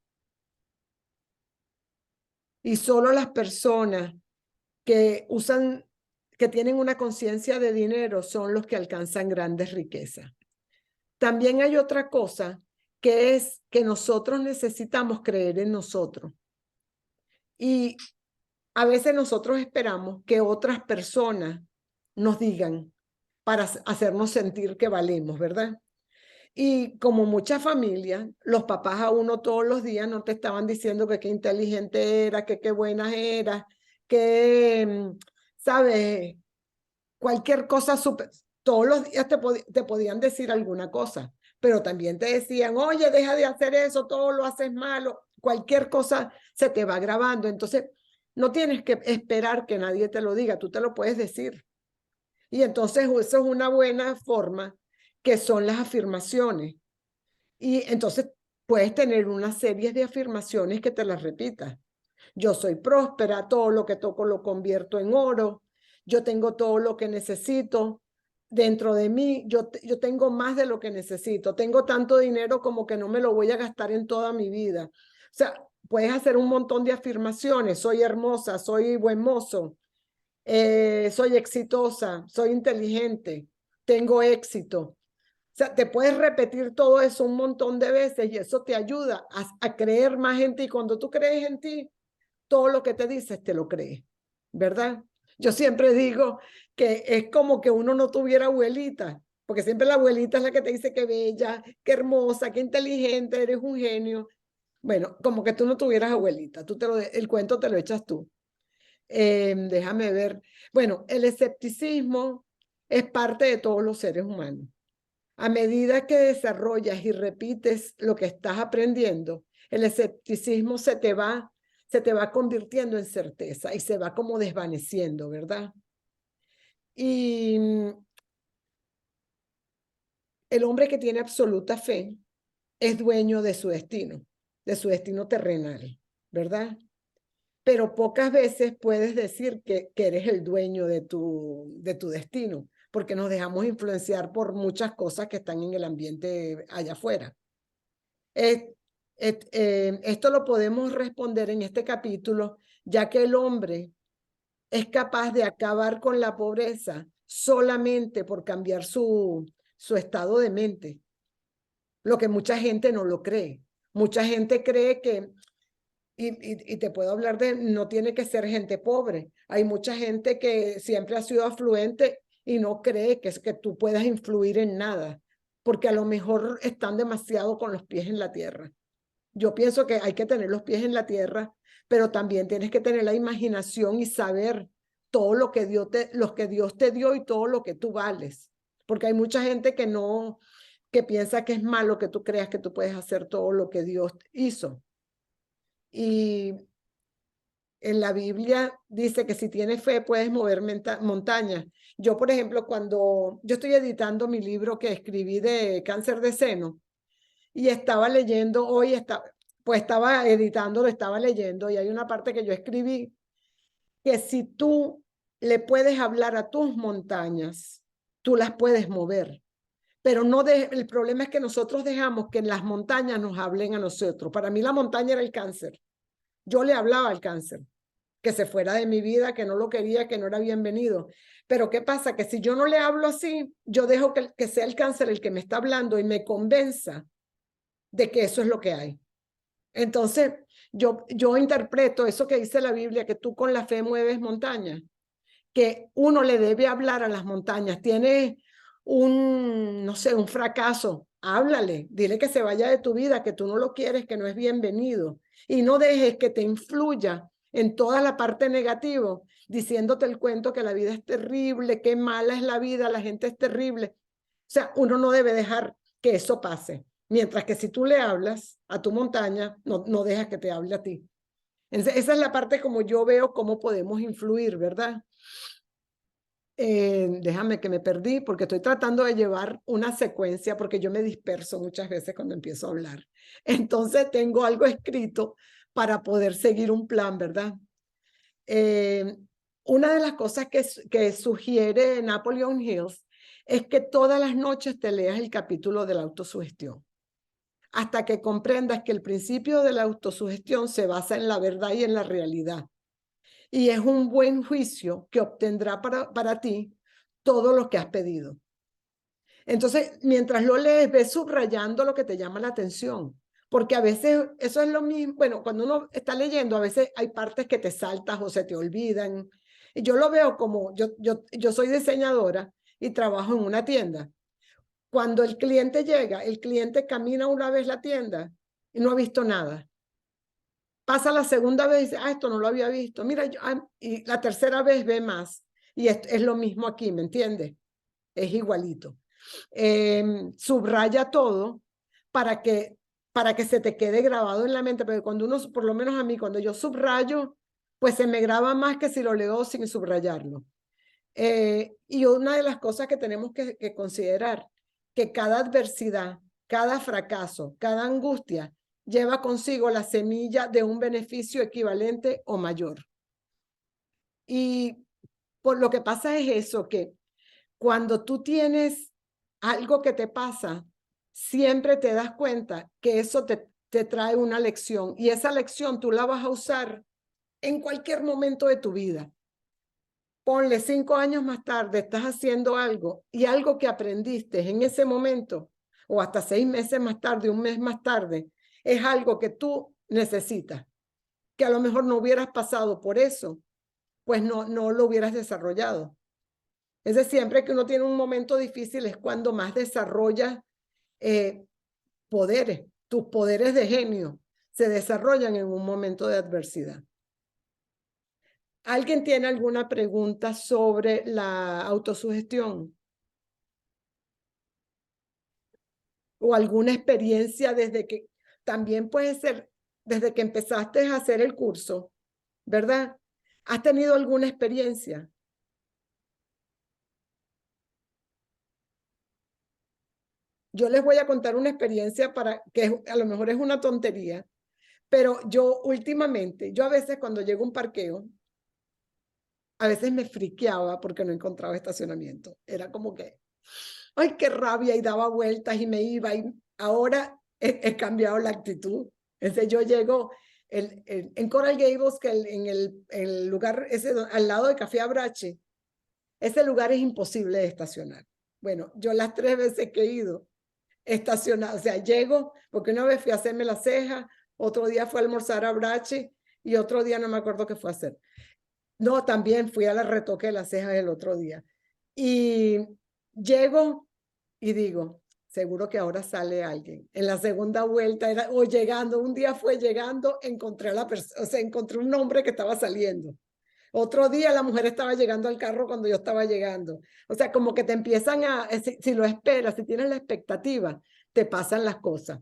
Speaker 1: Y solo las personas que tienen una conciencia de dinero son los que alcanzan grandes riquezas. También hay otra cosa que es que nosotros necesitamos creer en nosotros. Y a veces nosotros esperamos que otras personas nos digan para hacernos sentir que valemos, ¿verdad? Y como muchas familias, los papás a uno todos los días no te estaban diciendo que qué inteligente era, que qué buena era, que, ¿sabes? Cualquier cosa súper, todos los días te podían decir alguna cosa, pero también te decían, oye, deja de hacer eso, todo lo haces malo, cualquier cosa se te va grabando. Entonces, no tienes que esperar que nadie te lo diga, tú te lo puedes decir. Y entonces eso es una buena forma, que son las afirmaciones. Y entonces puedes tener una serie de afirmaciones que te las repitas. Yo soy próspera, todo lo que toco lo convierto en oro, yo tengo todo lo que necesito dentro de mí, yo tengo más de lo que necesito, tengo tanto dinero como que no me lo voy a gastar en toda mi vida. O sea, puedes hacer un montón de afirmaciones, soy hermosa, soy buen mozo, soy exitosa, soy inteligente, tengo éxito. O sea, te puedes repetir todo eso un montón de veces y eso te ayuda a creer más en ti. Cuando tú crees en ti, todo lo que te dices te lo crees, ¿verdad? Yo siempre digo que es como que uno no tuviera abuelita, porque siempre la abuelita es la que te dice que bella, que hermosa, que inteligente, eres un genio. Bueno, como que tú no tuvieras abuelita, el cuento te lo echas tú. Déjame ver. Bueno, el escepticismo es parte de todos los seres humanos. A medida que desarrollas y repites lo que estás aprendiendo, el escepticismo se te va convirtiendo en certeza y se va como desvaneciendo, ¿verdad? Y el hombre que tiene absoluta fe es dueño de su destino terrenal, ¿verdad? Pero pocas veces puedes decir que eres el dueño de tu destino, porque nos dejamos influenciar por muchas cosas que están en el ambiente allá afuera. Esto lo podemos responder en este capítulo, ya que el hombre es capaz de acabar con la pobreza solamente por cambiar su estado de mente, lo que mucha gente no lo cree. Mucha gente cree que, y te puedo hablar de, no tiene que ser gente pobre. Hay mucha gente que siempre ha sido afluente y no cree que tú puedas influir en nada, porque a lo mejor están demasiado con los pies en la tierra. Yo pienso que hay que tener los pies en la tierra, pero también tienes que tener la imaginación y saber todo lo que Dios te dio y todo lo que tú vales. Porque hay mucha gente que piensa que es malo que tú creas que tú puedes hacer todo lo que Dios hizo. Y en la Biblia dice que si tienes fe puedes mover montañas. Yo, por ejemplo, cuando yo estoy editando mi libro que escribí de cáncer de seno, y estaba leyendo, pues estaba editándolo, estaba leyendo, y hay una parte que yo escribí, que si tú le puedes hablar a tus montañas, tú las puedes mover. Pero el problema es que nosotros dejamos que las montañas nos hablen a nosotros. Para mí la montaña era el cáncer. Yo le hablaba al cáncer, que se fuera de mi vida, que no lo quería, que no era bienvenido. Pero ¿qué pasa? Que si yo no le hablo así, yo dejo que sea el cáncer el que me está hablando y me convenza de que eso es lo que hay. Entonces, yo interpreto eso que dice la Biblia, que tú con la fe mueves montañas, que uno le debe hablar a las montañas. Tiene no sé, un fracaso, háblale, dile que se vaya de tu vida, que tú no lo quieres, que no es bienvenido. Y no dejes que te influya en toda la parte negativa, diciéndote el cuento que la vida es terrible, qué mala es la vida, la gente es terrible. O sea, uno no debe dejar que eso pase. Mientras que si tú le hablas a tu montaña, no dejas que te hable a ti. Entonces, esa es la parte como yo veo cómo podemos influir, ¿verdad? Déjame que me perdí porque estoy tratando de llevar una secuencia porque yo me disperso muchas veces cuando empiezo a hablar. Entonces tengo algo escrito para poder seguir un plan, ¿verdad? Una de las cosas que sugiere Napoleon Hill es que todas las noches te leas el capítulo de la autosugestión hasta que comprendas que el principio de la autosugestión se basa en la verdad y en la realidad. Y es un buen juicio que obtendrá para ti todo lo que has pedido. Entonces, mientras lo lees, ves subrayando lo que te llama la atención, porque a veces eso es lo mismo, bueno, cuando uno está leyendo, a veces hay partes que te saltas o se te olvidan. Y yo lo veo como, yo soy diseñadora y trabajo en una tienda. Cuando el cliente llega, el cliente camina una vez la tienda y no ha visto nada. Pasa la segunda vez y dice, esto no lo había visto. Mira, y la tercera vez ve más. Y es lo mismo aquí, ¿me entiendes? Es igualito. Subraya todo para que, para que se te quede grabado en la mente, porque cuando uno, por lo menos a mí, cuando yo subrayo, pues se me graba más que si lo leo sin subrayarlo. Y una de las cosas que tenemos que considerar, que cada adversidad, cada fracaso, cada angustia, lleva consigo la semilla de un beneficio equivalente o mayor. Y por lo que pasa es eso, que cuando tú tienes algo que te pasa, siempre te das cuenta que eso te trae una lección y esa lección tú la vas a usar en cualquier momento de tu vida. Ponle 5 años más tarde, estás haciendo algo y algo que aprendiste en ese momento o hasta 6 meses más tarde, un mes más tarde, es algo que tú necesitas, que a lo mejor no hubieras pasado por eso, pues no lo hubieras desarrollado. Es decir, siempre que uno tiene un momento difícil es cuando más desarrolla poderes. Tus poderes de genio se desarrollan en un momento de adversidad. ¿Alguien tiene alguna pregunta sobre la autosugestión? ¿O alguna experiencia desde que, también puede ser desde que empezaste a hacer el curso, ¿verdad? ¿Has tenido alguna experiencia? Yo les voy a contar una experiencia para que a lo mejor es una tontería, pero yo últimamente, yo a veces cuando llego a un parqueo, a veces me friqueaba porque no encontraba estacionamiento. Era como que, ay, qué rabia, y daba vueltas y me iba. Y ahora he cambiado la actitud. Entonces yo llego en Coral Gables, que en el lugar ese al lado de Café Abrache, ese lugar es imposible de estacionar. Bueno, yo las 3 veces que he ido, estacionado, o sea, llego, porque una vez fui a hacerme la ceja, otro día fui a almorzar a Brache y otro día no me acuerdo qué fue a hacer. No, también fui a la retoque de las cejas el otro día. Y llego y digo, seguro que ahora sale alguien. En la segunda vuelta era, o llegando, un día fue llegando, encontré a la persona, o sea, encontré un hombre que estaba saliendo. Otro día la mujer estaba llegando al carro cuando yo estaba llegando. O sea, como que te empiezan si lo esperas, si tienes la expectativa, te pasan las cosas.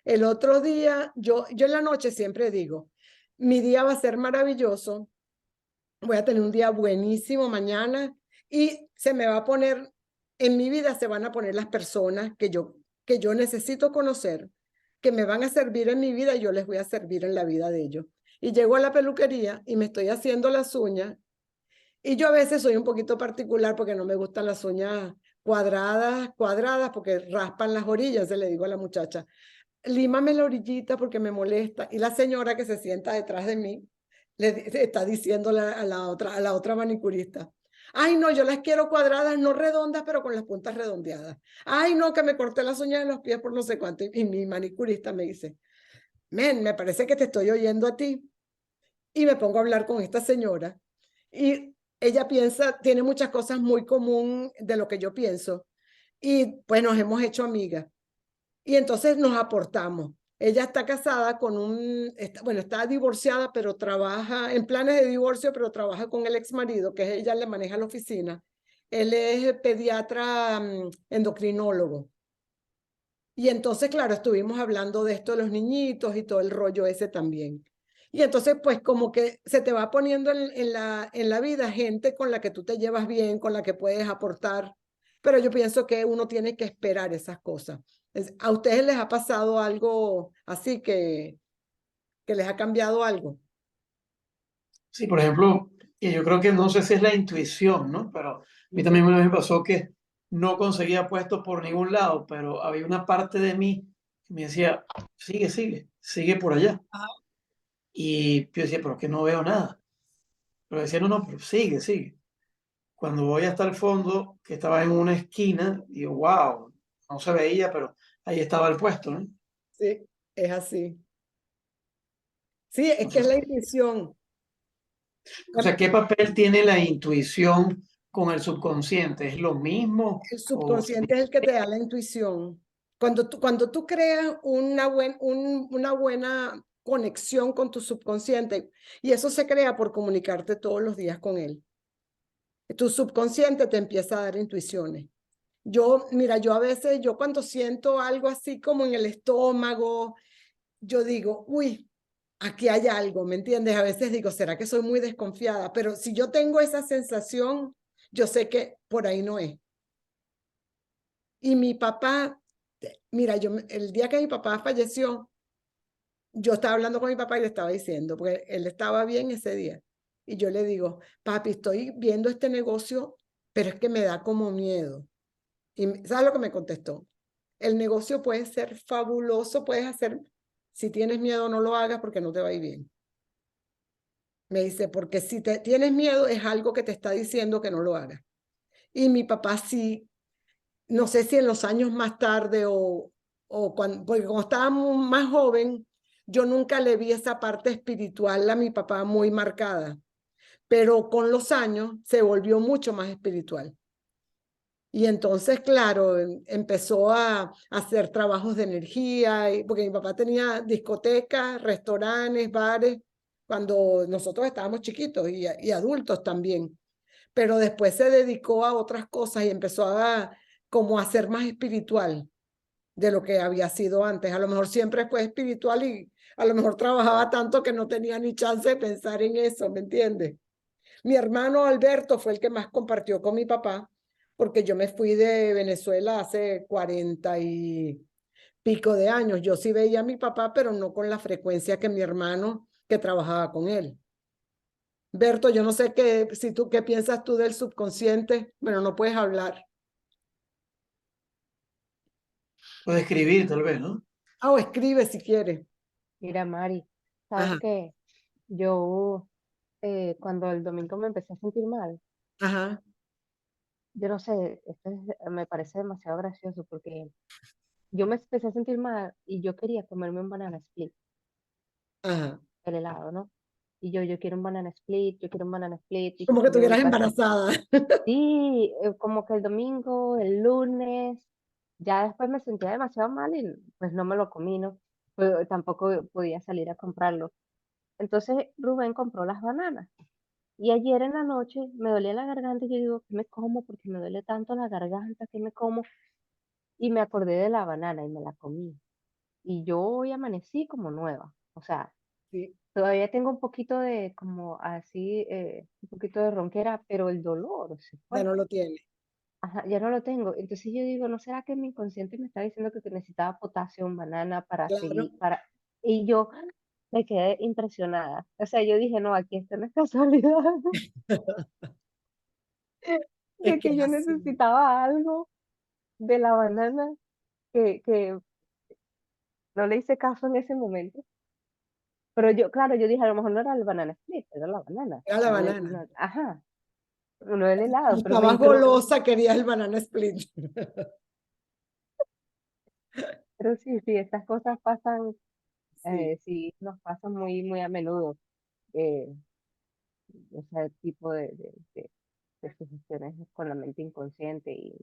Speaker 1: El otro día, yo en la noche siempre digo, mi día va a ser maravilloso, voy a tener un día buenísimo mañana y se me va a poner, en mi vida se van a poner las personas que yo necesito conocer, que me van a servir en mi vida y yo les voy a servir en la vida de ellos. Y llego a la peluquería y me estoy haciendo las uñas y yo a veces soy un poquito particular porque no me gustan las uñas cuadradas porque raspan las orillas, se le digo a la muchacha, límame la orillita porque me molesta. Y la señora que se sienta detrás de mí Está diciéndole a la otra manicurista. Ay, no, yo las quiero cuadradas, no redondas, pero con las puntas redondeadas. Ay, no, que me corté las uñas de los pies por no sé cuánto. Y mi manicurista me dice, men, me parece que te estoy oyendo a ti. Y me pongo a hablar con esta señora. Y ella piensa, tiene muchas cosas muy común de lo que yo pienso. Y pues nos hemos hecho amigas. Y entonces nos aportamos. Ella está casada con bueno, está divorciada, pero trabaja en planes de divorcio, pero trabaja con el ex marido, que ella le maneja la oficina. Él es pediatra, endocrinólogo. Y entonces, claro, estuvimos hablando de esto de los niñitos y todo el rollo ese también. Y entonces, pues como que se te va poniendo en la vida gente con la que tú te llevas bien, con la que puedes aportar. Pero yo pienso que uno tiene que esperar esas cosas. ¿A ustedes les ha pasado algo así que les ha cambiado algo?
Speaker 2: Sí, por ejemplo, que yo creo que no sé si es la intuición, ¿no? Pero a mí
Speaker 1: Ujú.
Speaker 2: también una vez me pasó que no conseguía puesto por ningún lado, pero había una parte de mí que me decía, sigue, sigue, sigue por allá.
Speaker 1: Ajá.
Speaker 2: Y yo decía, pero que no veo nada. Pero decía, no, no, pero sigue, sigue. Cuando voy hasta el fondo, que estaba en una esquina, digo, wow, no se veía, pero ahí estaba el puesto, ¿no?
Speaker 1: Sí, es así. Sí, es que es
Speaker 2: Entonces,
Speaker 1: la intuición.
Speaker 2: o sea, ¿qué papel tiene la intuición con el subconsciente? ¿Es lo mismo
Speaker 1: El
Speaker 2: o
Speaker 1: subconsciente es el que te da la intuición. Cuando tú creas una buena conexión con tu subconsciente, y eso se crea por comunicarte todos los días con él, tu subconsciente te empieza a dar intuiciones. Mira, yo a veces, yo cuando siento algo así como en el estómago, yo digo, uy, aquí hay algo, ¿me entiendes? A veces digo, ¿será que soy muy desconfiada? Pero si yo tengo esa sensación, yo sé que por ahí no es. Y mi papá, mira, el día que mi papá falleció, yo estaba hablando con mi papá y le estaba diciendo, porque él estaba bien ese día. Y yo le digo, papi, estoy viendo este negocio, pero es que me da como miedo. Y ¿sabes lo que me contestó? El negocio puede ser fabuloso, puedes hacer, si tienes miedo no lo hagas porque no te va a ir bien. Me dice, porque si tienes miedo es algo que te está diciendo que no lo hagas. Y mi papá sí, no sé si en los años más tarde porque cuando estaba más joven, yo nunca le vi esa parte espiritual a mi papá muy marcada, pero con los años se volvió mucho más espiritual. Y entonces, claro, empezó a hacer trabajos de energía, porque mi papá tenía discotecas, restaurantes, bares, cuando nosotros estábamos chiquitos y adultos también, pero después se dedicó a otras cosas y empezó como a ser más espiritual de lo que había sido antes. A lo mejor siempre fue espiritual y a lo mejor trabajaba tanto que no tenía ni chance de pensar en eso, ¿me entiendes? Mi hermano Alberto fue el que más compartió con mi papá, porque yo me fui de Venezuela hace 40 y pico de años. Yo sí veía a mi papá, pero no con la frecuencia que mi hermano que trabajaba con él. Berto, yo no sé si tú, ¿qué piensas tú del subconsciente? Bueno, no puedes hablar.
Speaker 2: puede escribir tal vez, ¿no?
Speaker 1: Ah, o escribe si quieres.
Speaker 3: Mira, Mari, ¿sabes
Speaker 1: Ajá,
Speaker 3: qué? Yo, cuando el domingo me empecé a sentir mal,
Speaker 1: ajá,
Speaker 3: yo no sé, me parece demasiado gracioso porque yo me empecé a sentir mal y yo quería comerme un banana split,
Speaker 1: ajá.
Speaker 3: el helado, ¿no? Y yo quiero un banana split, yo quiero un banana split, y que
Speaker 1: Como que
Speaker 3: si me voy
Speaker 1: estuvieras
Speaker 3: para...
Speaker 1: embarazada.
Speaker 3: Sí, como que el domingo, el lunes, ya después me sentía demasiado mal y pues no me lo comí, ¿no? Pero tampoco podía salir a comprarlo. Entonces Rubén compró las bananas. Y ayer en la noche me dolía la garganta y yo digo, ¿qué me como? Porque me duele tanto la garganta, ¿qué me como? Y me acordé de la banana y me la comí. Y yo hoy amanecí como nueva. O sea,
Speaker 1: Sí,
Speaker 3: todavía tengo un poquito de, como así, un poquito de ronquera, pero el dolor se
Speaker 1: ya
Speaker 3: fue.
Speaker 1: no lo tiene.
Speaker 3: Ajá, ya no lo tengo. Entonces yo digo, ¿no será que mi inconsciente me está diciendo que necesitaba potasio en banana para
Speaker 1: Claro,
Speaker 3: seguir, para... Y yo me quedé impresionada. O sea, yo dije, no, aquí esto no es casualidad.
Speaker 1: es
Speaker 3: De
Speaker 1: que
Speaker 3: que
Speaker 1: es
Speaker 3: yo
Speaker 1: así.
Speaker 3: necesitaba algo de la banana que no le hice caso en ese momento. Pero yo, claro, yo dije, a lo mejor no era el banana split, era la banana.
Speaker 1: Era la
Speaker 3: No,
Speaker 1: banana.
Speaker 3: no, ajá, no el
Speaker 1: Como
Speaker 3: helado, pero me
Speaker 1: estabas
Speaker 3: entró.
Speaker 1: golosa, querías el banana split.
Speaker 3: Pero sí, sí, estas cosas pasan,
Speaker 1: Sí,
Speaker 3: sí, nos pasan muy, muy a menudo, eh, ese tipo de sugestiones con la mente inconsciente y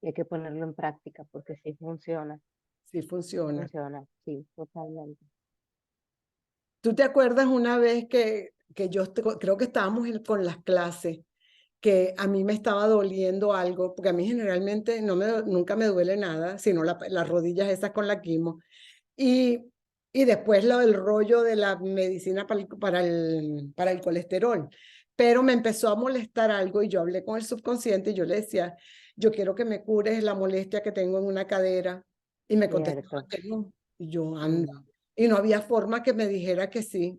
Speaker 3: hay que ponerlo en práctica porque
Speaker 1: sí
Speaker 3: sí
Speaker 1: funciona.
Speaker 3: funciona, sí, totalmente.
Speaker 1: ¿Tú te acuerdas una vez que creo que estábamos con las clases, que a mí me estaba doliendo algo, porque a mí generalmente nunca me duele nada, sino las rodillas esas con la quimo, y después el rollo de la medicina para el colesterol. Pero me empezó a molestar algo y yo hablé con el subconsciente y yo le decía, yo quiero que me cures la molestia que tengo en una cadera. Y me contestaba
Speaker 3: Cierto.
Speaker 1: que no. Y yo, anda.
Speaker 3: Mm,
Speaker 1: Y no había forma que me dijera que sí.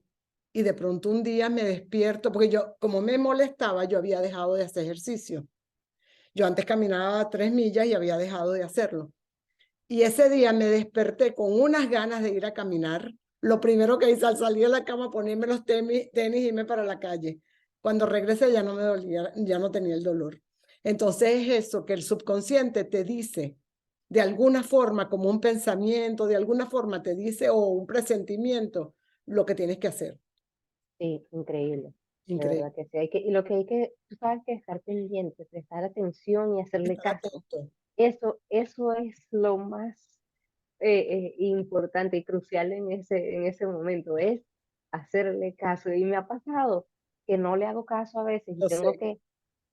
Speaker 1: Y de pronto un día me despierto, porque yo, como me molestaba, yo había dejado de hacer ejercicio. Yo antes caminaba 3 millas y había dejado de hacerlo. Y ese día me desperté con unas ganas de ir a caminar. Lo primero que hice al salir de la cama, ponerme los tenis y irme para la calle. Cuando regresé ya no me dolía, ya no tenía el dolor. Entonces es eso que el subconsciente te dice, de alguna forma, como un pensamiento, de alguna forma te dice, o un presentimiento, lo que tienes que hacer.
Speaker 3: sí, increíble. De
Speaker 1: Increíble.
Speaker 3: verdad que sí. Y lo que hay que, tú sabes que estar pendiente, prestar atención y hacerle
Speaker 1: Estar
Speaker 3: caso.
Speaker 1: atento.
Speaker 3: Eso es lo más importante y crucial en ese momento, es hacerle caso. Y me ha pasado que no le hago caso a veces y
Speaker 1: Yo
Speaker 3: tengo
Speaker 1: sé.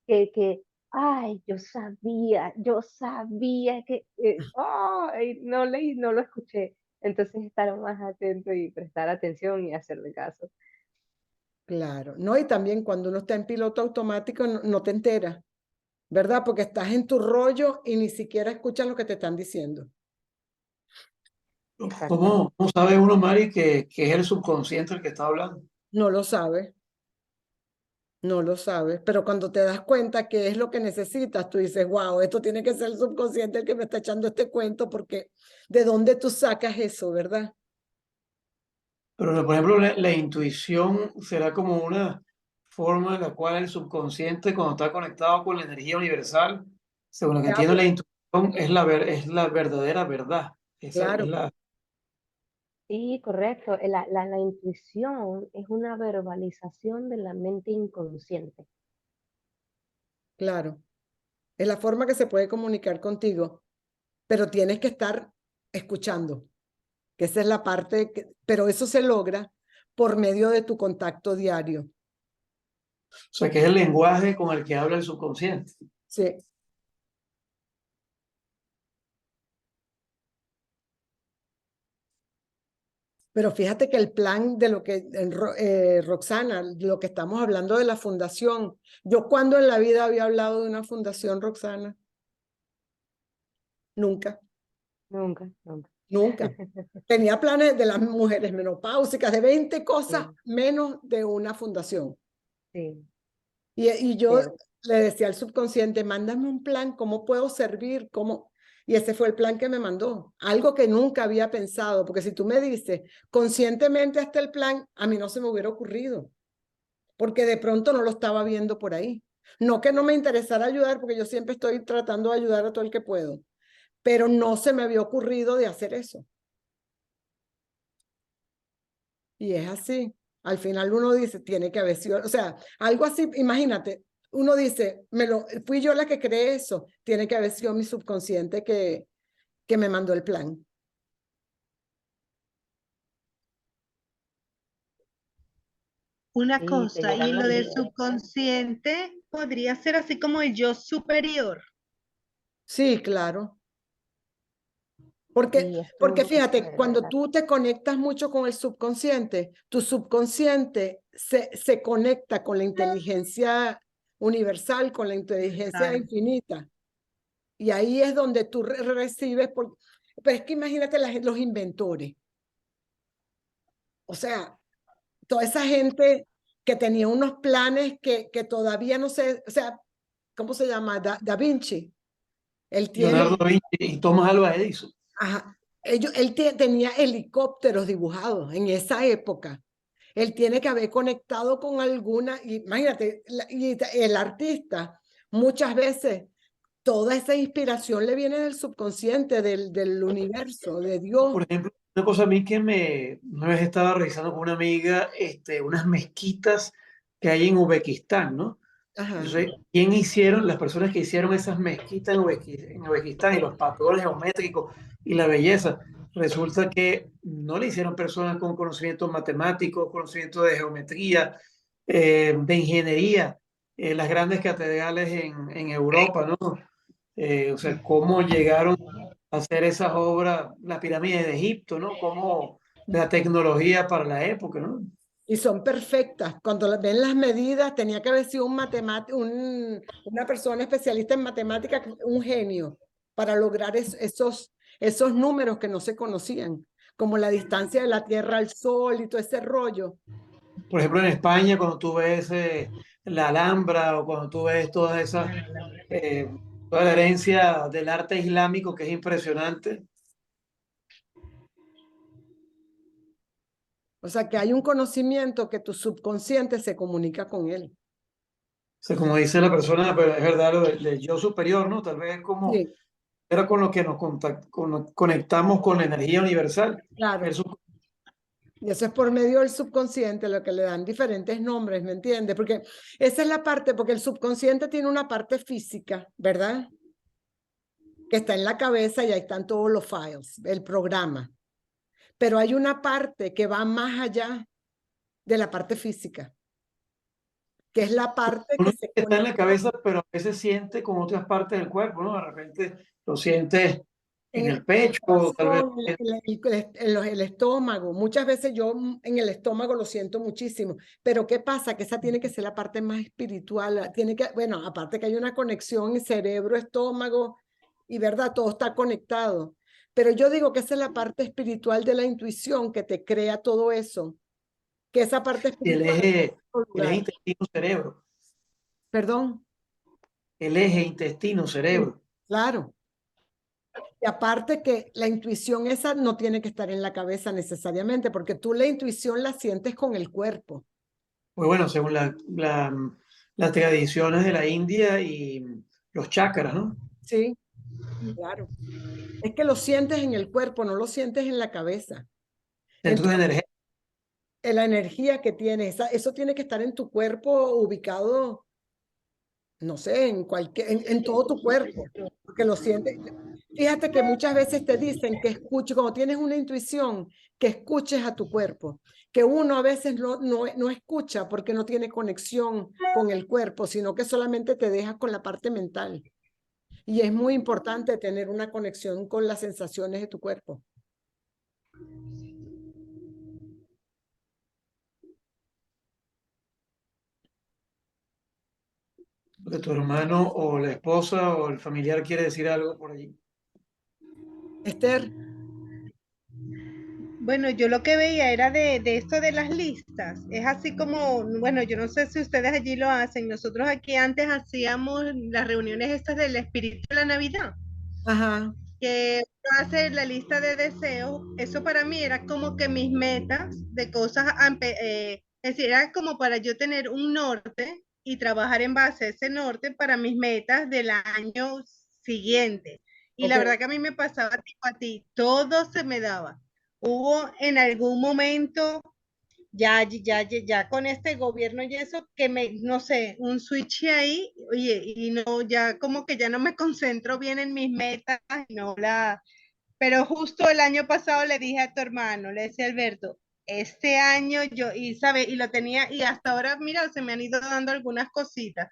Speaker 3: que, ay, yo sabía que, ay, no leí, no lo escuché. Entonces estar más atento y prestar atención y hacerle caso.
Speaker 1: Claro. No, y también cuando uno está en piloto automático no te enteras, ¿verdad? Porque estás en tu rollo y ni siquiera escuchas lo que te están diciendo.
Speaker 2: ¿Cómo,
Speaker 3: Exactamente.
Speaker 2: cómo sabe uno, Mari, que es el subconsciente el que está hablando?
Speaker 1: No lo sabes, no lo sabes, pero cuando te das cuenta que es lo que necesitas, tú dices, wow, esto tiene que ser el subconsciente el que me está echando este cuento, porque ¿de dónde tú sacas eso, verdad?
Speaker 2: Pero, por ejemplo, la intuición será como una forma en la cual el subconsciente, cuando está conectado con la energía universal, según lo que
Speaker 1: Te
Speaker 2: entiendo, la
Speaker 1: habla,
Speaker 2: intuición es la verdadera verdad. Esa es
Speaker 1: claro,
Speaker 2: la,
Speaker 3: Sí, correcto. La intuición es una verbalización de la mente inconsciente.
Speaker 1: claro. Es la forma que se puede comunicar contigo, pero tienes que estar escuchando, que esa es la parte, pero eso se logra por medio de tu contacto diario.
Speaker 2: o sea, que es el lenguaje con el que habla el subconsciente.
Speaker 1: Sí. Pero fíjate que el plan de lo que, Roxana, lo que estamos hablando de la fundación, yo cuando en la vida había hablado de una fundación, Roxana, nunca,
Speaker 3: Nunca, nunca.
Speaker 1: nunca. Tenía planes de las mujeres menopáusicas, de 20 cosas
Speaker 3: Sí,
Speaker 1: menos de una fundación.
Speaker 3: sí,
Speaker 1: Y yo
Speaker 3: cierto.
Speaker 1: le decía al subconsciente, mándame un plan, ¿cómo puedo servir? ¿Cómo? Y ese fue el plan que me mandó, algo que nunca había pensado, porque si tú me dices, conscientemente hasta el plan, a mí no se me hubiera ocurrido, porque de pronto no lo estaba viendo por ahí. No que no me interesara ayudar, porque yo siempre estoy tratando de ayudar a todo el que puedo, pero no se me había ocurrido de hacer eso. Y es así. Al final uno dice, tiene que haber sido, o sea, algo así, imagínate, uno dice, fui yo la que creé eso, tiene que haber sido mi subconsciente que me mandó el plan.
Speaker 4: Una
Speaker 3: Sí, te
Speaker 4: cosa, y
Speaker 3: llegan
Speaker 4: lo
Speaker 3: las
Speaker 4: del
Speaker 3: ideas.
Speaker 4: subconsciente podría ser así como el yo superior.
Speaker 1: Sí, claro. Porque,
Speaker 3: Sí,
Speaker 1: porque
Speaker 3: estuvo
Speaker 1: fíjate,
Speaker 3: chévere, de
Speaker 1: cuando
Speaker 3: verdad.
Speaker 1: tú te conectas mucho con el subconsciente, tu subconsciente se conecta con la inteligencia universal, con la inteligencia
Speaker 4: Universal.
Speaker 1: infinita. Y ahí es donde tú recibes, pero es que imagínate los inventores. O sea, toda esa gente que tenía unos planes que todavía no sé, o sea, ¿cómo se llama? Da Vinci. Él
Speaker 2: Leonardo
Speaker 1: tiene,
Speaker 2: da Vinci y Thomas Alva Edison.
Speaker 1: ajá, él tenía helicópteros dibujados en esa época. Él tiene que haber conectado con alguna, imagínate, y el artista muchas veces toda esa inspiración le viene del subconsciente, del universo, de Dios.
Speaker 2: Por ejemplo, una cosa a mí que una vez estaba revisando con una amiga, unas mezquitas que hay en Uzbekistán, ¿no?
Speaker 1: Ajá.
Speaker 2: Entonces, las personas que hicieron esas mezquitas en Uzbekistán y los patrones geométricos y la belleza? Resulta que no le hicieron personas con conocimientos matemáticos, conocimientos de geometría, de ingeniería, las grandes catedrales en Europa, ¿no? O sea, cómo llegaron a hacer esas obras, las pirámides de Egipto, ¿no? Cómo la tecnología para la época, ¿no?
Speaker 1: Y son perfectas. Cuando ven las medidas, tenía que haber sido una persona especialista en matemáticas, un genio, para lograr esos números que no se conocían, como la distancia de la Tierra al Sol y todo ese rollo.
Speaker 2: Por ejemplo, en España, cuando tú ves la Alhambra o cuando tú ves toda la herencia del arte islámico, que es impresionante.
Speaker 1: O sea, que hay un conocimiento que tu subconsciente se comunica con él.
Speaker 2: O sea, como dice la persona, pero es verdad lo del yo superior, ¿no? Tal vez como
Speaker 1: Sí,
Speaker 2: era con lo que conectamos con la energía universal.
Speaker 1: claro.
Speaker 2: El sub-
Speaker 1: Y eso es por medio del subconsciente, lo que le dan diferentes nombres, ¿me entiendes? Porque esa es la parte, porque el subconsciente tiene una parte física, ¿verdad? Que está en la cabeza y ahí están todos los files, el programa. Pero hay una parte que va más allá de la parte física, que es la parte
Speaker 2: Uno
Speaker 1: que se
Speaker 2: está en la
Speaker 1: conecta
Speaker 2: cabeza, pero a veces siente con otras partes del cuerpo, ¿no? De repente lo sientes en
Speaker 1: en
Speaker 2: el pecho,
Speaker 1: el
Speaker 2: o tal vez
Speaker 1: corazón, el estómago. Muchas veces yo en el estómago lo siento muchísimo, pero ¿qué pasa? Que esa tiene que ser la parte más espiritual. Tiene que, bueno, aparte que hay una conexión cerebro, estómago y verdad, todo está conectado. Pero yo digo que esa es la parte espiritual de la intuición que te crea todo eso, que esa parte
Speaker 2: y
Speaker 1: espiritual está en otro
Speaker 2: el eje
Speaker 1: lugar.
Speaker 2: intestino-cerebro,
Speaker 1: Perdón.
Speaker 2: el eje
Speaker 1: Sí,
Speaker 2: intestino-cerebro.
Speaker 1: claro. Y aparte que la intuición esa no tiene que estar en la cabeza necesariamente, porque tú la intuición la sientes con el cuerpo.
Speaker 2: Pues bueno, según las tradiciones de la India y los chakras, ¿no?
Speaker 1: Sí, claro. Es que lo sientes en el cuerpo, no lo sientes en la cabeza.
Speaker 2: Centros
Speaker 1: Entonces,
Speaker 2: energéticos.
Speaker 1: la energía que tienes, eso tiene que estar en tu cuerpo ubicado, no sé, en todo tu cuerpo, porque lo sientes. Fíjate que muchas veces te dicen que escuches, cuando tienes una intuición, que escuches a tu cuerpo, que uno a veces no escucha porque no tiene conexión con el cuerpo, sino que solamente te deja con la parte mental. Y es muy importante tener una conexión con las sensaciones de tu cuerpo.
Speaker 2: De tu hermano o la esposa o el familiar quiere decir algo por allí.
Speaker 1: Esther,
Speaker 4: Bueno, yo lo que veía era de esto de las listas. Es así como, bueno, yo no sé si ustedes allí lo hacen. Nosotros aquí antes hacíamos las reuniones estas del espíritu de la Navidad,
Speaker 1: ajá,
Speaker 4: que uno hace la lista de deseos. Eso para mí era como que mis metas de cosas, es decir, era como para yo tener un norte y trabajar en base a ese norte para mis metas del año siguiente. Y
Speaker 1: ok,
Speaker 4: la verdad que a mí me pasaba tipo a ti, todo se me daba. Hubo en algún momento, ya con este gobierno y eso, que no sé, un switch ahí, oye, y no, ya como que ya no me concentro bien en mis metas, no pero justo el año pasado le dije a tu hermano, le decía Alberto, este año y lo tenía, y hasta ahora, mira, se me han ido dando algunas cositas.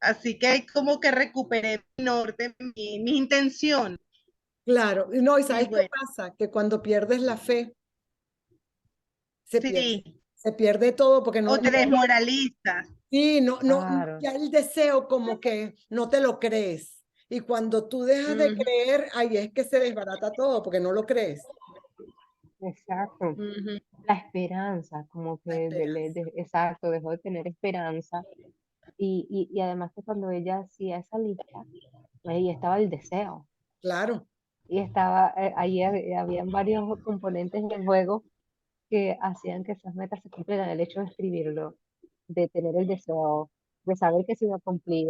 Speaker 4: Así que como que recuperé mi norte, mi intención.
Speaker 1: claro. Y no, ¿y
Speaker 4: Y
Speaker 1: sabes qué
Speaker 4: bueno,
Speaker 1: pasa? Que cuando pierdes la fe,
Speaker 4: sí,
Speaker 1: se pierde todo porque
Speaker 4: o te desmoralizas.
Speaker 1: sí,
Speaker 3: Claro,
Speaker 1: ya el deseo como que no te lo crees. Y cuando tú dejas de
Speaker 4: Ujú,
Speaker 1: creer, ahí es que se desbarata todo porque no lo crees.
Speaker 3: exacto.
Speaker 4: ujú.
Speaker 3: La esperanza, como
Speaker 1: La
Speaker 3: que
Speaker 1: esperanza.
Speaker 3: exacto, dejó de tener esperanza. Y además que cuando ella hacía esa lista, ahí estaba el deseo.
Speaker 1: Claro.
Speaker 3: y ahí habían varios componentes del juego que hacían que esas metas se cumplieran. El hecho de escribirlo, de tener el deseo, de saber que se iba a cumplir.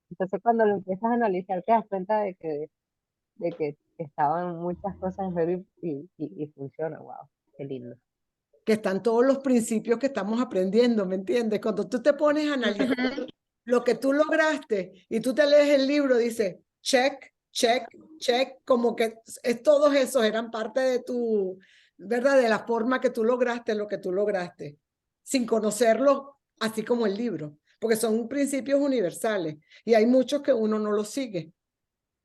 Speaker 3: Entonces, cuando lo empiezas a analizar, te das cuenta de que estaban muchas cosas en juego y funciona. Wow, qué lindo.
Speaker 1: Que están todos los principios que estamos aprendiendo, ¿me entiendes? Cuando tú te pones a analizar
Speaker 4: Ujú.
Speaker 1: lo que tú lograste y tú te lees el libro, dice check, check, check, como que todos esos eran parte de tu, ¿verdad? De la forma que tú lograste lo que tú lograste, sin conocerlo, así como el libro, porque son principios universales y hay muchos que uno no los sigue.